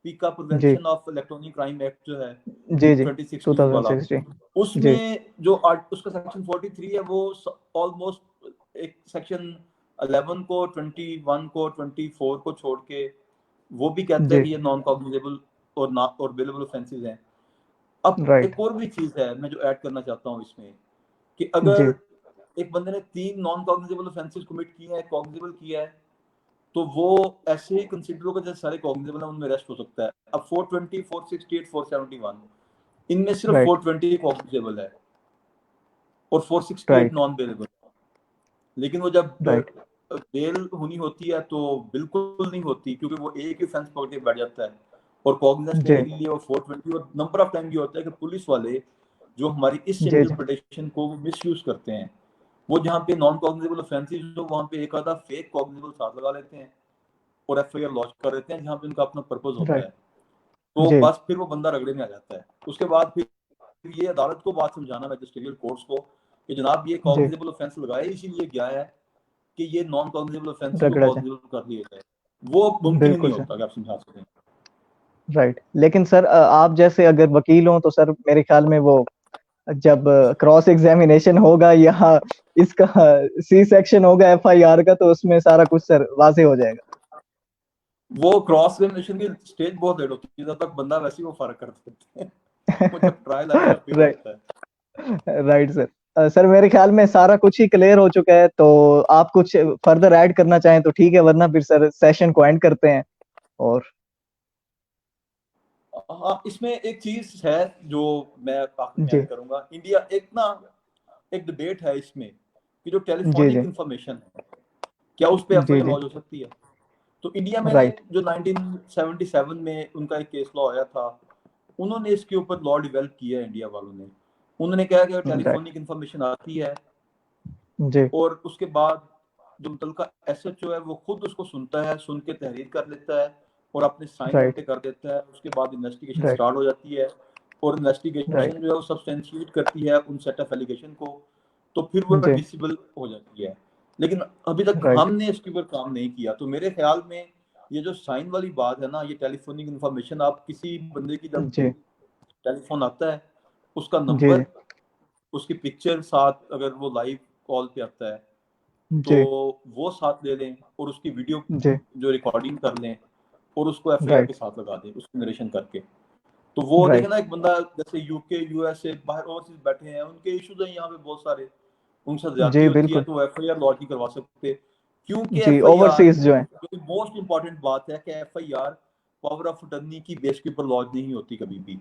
पीका जी। Prevention of electronic crime act जो है जी जी। 2016 वाला, 2016। जी उसमें जो उसका सेक्शन 43 है वो ऑलमोस्ट एक सेक्शन 11 को, 21 को, 24 को छोड़ के वो भी कहता है जी। कि ये नॉन कॉग्निजेबल और ना और बेलेबल ऑफेंसेस हैं। अब राइट। एक और भी चीज है मैं जो ऐड करना चाहता हूँ इसमें, कि जी अगर एक बंदे ने 3 नॉन कॉग्निजेबल ऑफेंसेस कमिट किए हैं, कॉग्निजेबल किया है, तो वो ऐसे ही कंसीडर होगा जैसे सारे कॉग्निजेबल है, उनमें अरेस्ट हो सकता है। अब 420 468 471 इनमें सिर्फ राइट। 420 कॉग्निजेबल है और 468 राइट। Non bailable. लेकिन वो जब राइट। बेल होनी होती है तो बिल्कुल नहीं होती, क्योंकि वो एक ही फेंस पकड़ के बैठ जाता है। और कॉग्निजेंस जी लेने के लिए वो 420, और नंबर ऑफ टाइम ये होता है कि पुलिस वाले जो हमारी इस जी। जी इंटरप्रिटेशन को मिस यूज करते हैं, वो जहाँ पे नॉन कॉग्निजेबल ऑफेंसेस हो वहाँ पे एक आधा फेक कॉग्निजेबल साथ लगा लेते हैं और एफआईआर लॉन्च कर देते हैं, जहाँ पे उनका अपना पर्पज होता राइट। है। तो जी बस फिर वो बंदा रगड़े में आ जाता है। उसके बाद फिर ये अदालत को बात समझाना मैजिस्ट्रियल कोर्ट्स को कि जनाब ये जी। कॉग्निजेबल ऑफेंस लगाया इसीलिए गया है कि ये नॉन कॉग्निजेबल ऑफेंसेस को रगड़ा जाए। कॉग्निजेबल कर लिया जाए। वो मुमकिन ही नहीं बिल्कुल सर। होता कि आप समझा सकें। राइट। लेकिन सर आप जैसे अगर वकील हो तो सर मेरे ख्याल में वो जब क्रॉस एग्जामिनेशन होगा या इसका सी सेक्शन होगा एफआईआर का, तो उसमें सारा कुछ सर वाजे हो जाएगा। वो क्रॉस एग्जामिनेशन की स्टेज बहुत लेट होती है, जब तक बंदा वैसे ही वो फर्क कर देते हैं। वो जब ट्रायल आएगा फिर राइट। होता है। Right sir. सर मेरे ख्याल में सारा कुछ ही क्लियर हो चुका है, तो आप कुछ फर्दर ऐड करना चाहें तो ठीक है, वरना फिर सर सेशन को एंड करते हैं। और हाँ, इसमें एक चीज है जो मैं आखिर में जी ऐड करूंगा। इंडिया एक ना एक डिबेट है इसमें कि जो जी। टेलीफोनिक जी इंफॉर्मेशन है क्या उस पर जी। एफआईआर जी। लॉन्च हो सकती है। तो इंडिया में ने राइट। जो 1977 में उनका एक केस लॉ आया था, उन्होंने इसके ऊपर लॉ डेवलप किया है इंडिया वालों ने। उन्होंने कहा कि राइट। टेलीफोनिक इंफॉर्मेशन आती है जी। और उसके बाद जो मुतलका एसएचओ है वो खुद उसको सुनता है, सुन के तहरीर कर लेता है और अपने साइन राइट। उल्टे कर देता है। उसके बाद इन्वेस्टिगेशन राइट। स्टार्ट हो जाती है और राइट। इन्वेस्टिगेशन जो है वो सब्सटेंशिएट करती है उन सेट ऑफ एलिगेशन को, तो फिर वो जी। एडमिसिबल हो जाती है। लेकिन अभी तक राइट। हमने इसके ऊपर काम नहीं किया। तो मेरे ख्याल में ये जो साइन वाली बात है ना, ये टेलीफोनिक इंफॉर्मेशन, आप किसी बंदे की जब जी टेलीफोन आता है, उसका जी। जी नंबर, उसकी पिक्चर साथ, अगर वो लाइव कॉल पे आता है तो जी। वो साथ ले लें और उसकी वीडियो जी। जो रिकॉर्डिंग कर लें और उसको एफआईआर के राइट। साथ लगा दें उसकी नरेशन करके। तो वो देखे राइट। ना, एक बंदा जैसे यूके यूएसए बाहर ओवरसीज बैठे हैं, उनके इश्यूज हैं यहाँ पे बहुत सारे, उनसे ज्यादती जी होती है बिल्कुल। तो वो एफआईआर लॉन्च नहीं करवा सकते, क्योंकि जी एफआईआर ओवरसीज जो है। जो मोस्ट इंपॉर्टेंट बात है कि एफआईआर पावर ऑफ अटर्नी की बेस के ऊपर लॉन्च नहीं होती कभी भी।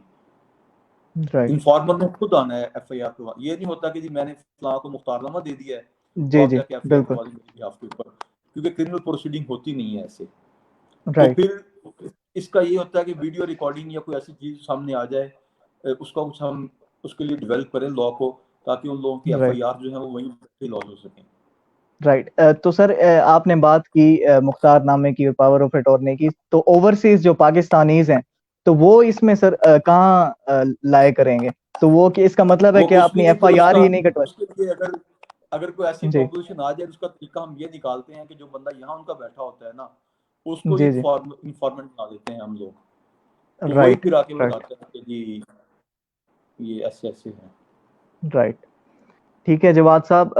राइट। इन्फॉर्मर ने खुद आना है एफआईआर करवा, ये नहीं होता कि जी मैंने फलां को मुख्तारनामा दे दिया है तो जी आप जी जाके एफआईआर बिल्कुल। करवा दी मेरे बिहाफ के ऊपर, क्योंकि क्रिमिनल प्रोसीडिंग होती नहीं है ऐसे। तो राइट। फिर इसका ये होता है कि वीडियो रिकॉर्डिंग या कोई ऐसी चीज सामने आ जाए, उसका कुछ हम उसके लिए डेवलप करें लॉ को, ताकि उन लोगों की राइट। एफआईआर जो है वो वहीं पे लॉन्च हो सके। राइट। तो सर आपने बात की मुख्तारनामे की और पावर ऑफ अटॉर्नी की, तो ओवरसीज जो पाकिस्तानीज हैं तो वो इसमें सर कहाँ लाए करेंगे? तो वो कि इसका मतलब है वो कि कुछ भी अपनी नहीं, फिर एफआईआर उसका ही नहीं कटवा? उसके लिए अगर अगर कोई ऐसी जी प्रॉपोजिशन आ जाए, उसका तरीका हम ये निकालते हैं कि जो बंदा यहाँ उनका बैठा होता है ना, उसको जी। जी इंफॉर्मेंट बना देते हैं हम लोग। तो वही राइट। फिर आके राइट। बताते हैं कि जी ये ऐसे ऐसे है। राइट। ठीक है जवाद साहब,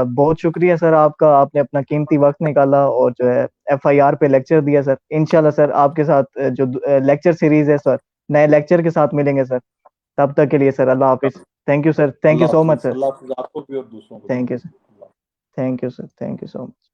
बहुत शुक्रिया सर आपका, आपने अपना कीमती वक्त निकाला और जो है एफआईआर पे लेक्चर दिया सर। इंशाल्लाह सर आपके साथ जो लेक्चर सीरीज है सर, नए लेक्चर के साथ मिलेंगे सर। तब तक के लिए सर अल्लाह हाफिज। Thank you sir, thank you अल्लाह सो मच हाफिज, सर। अल्लाह हाफिज आपको भी और दूसरों को भी। Thank you sir, thank you sir, thank you so much.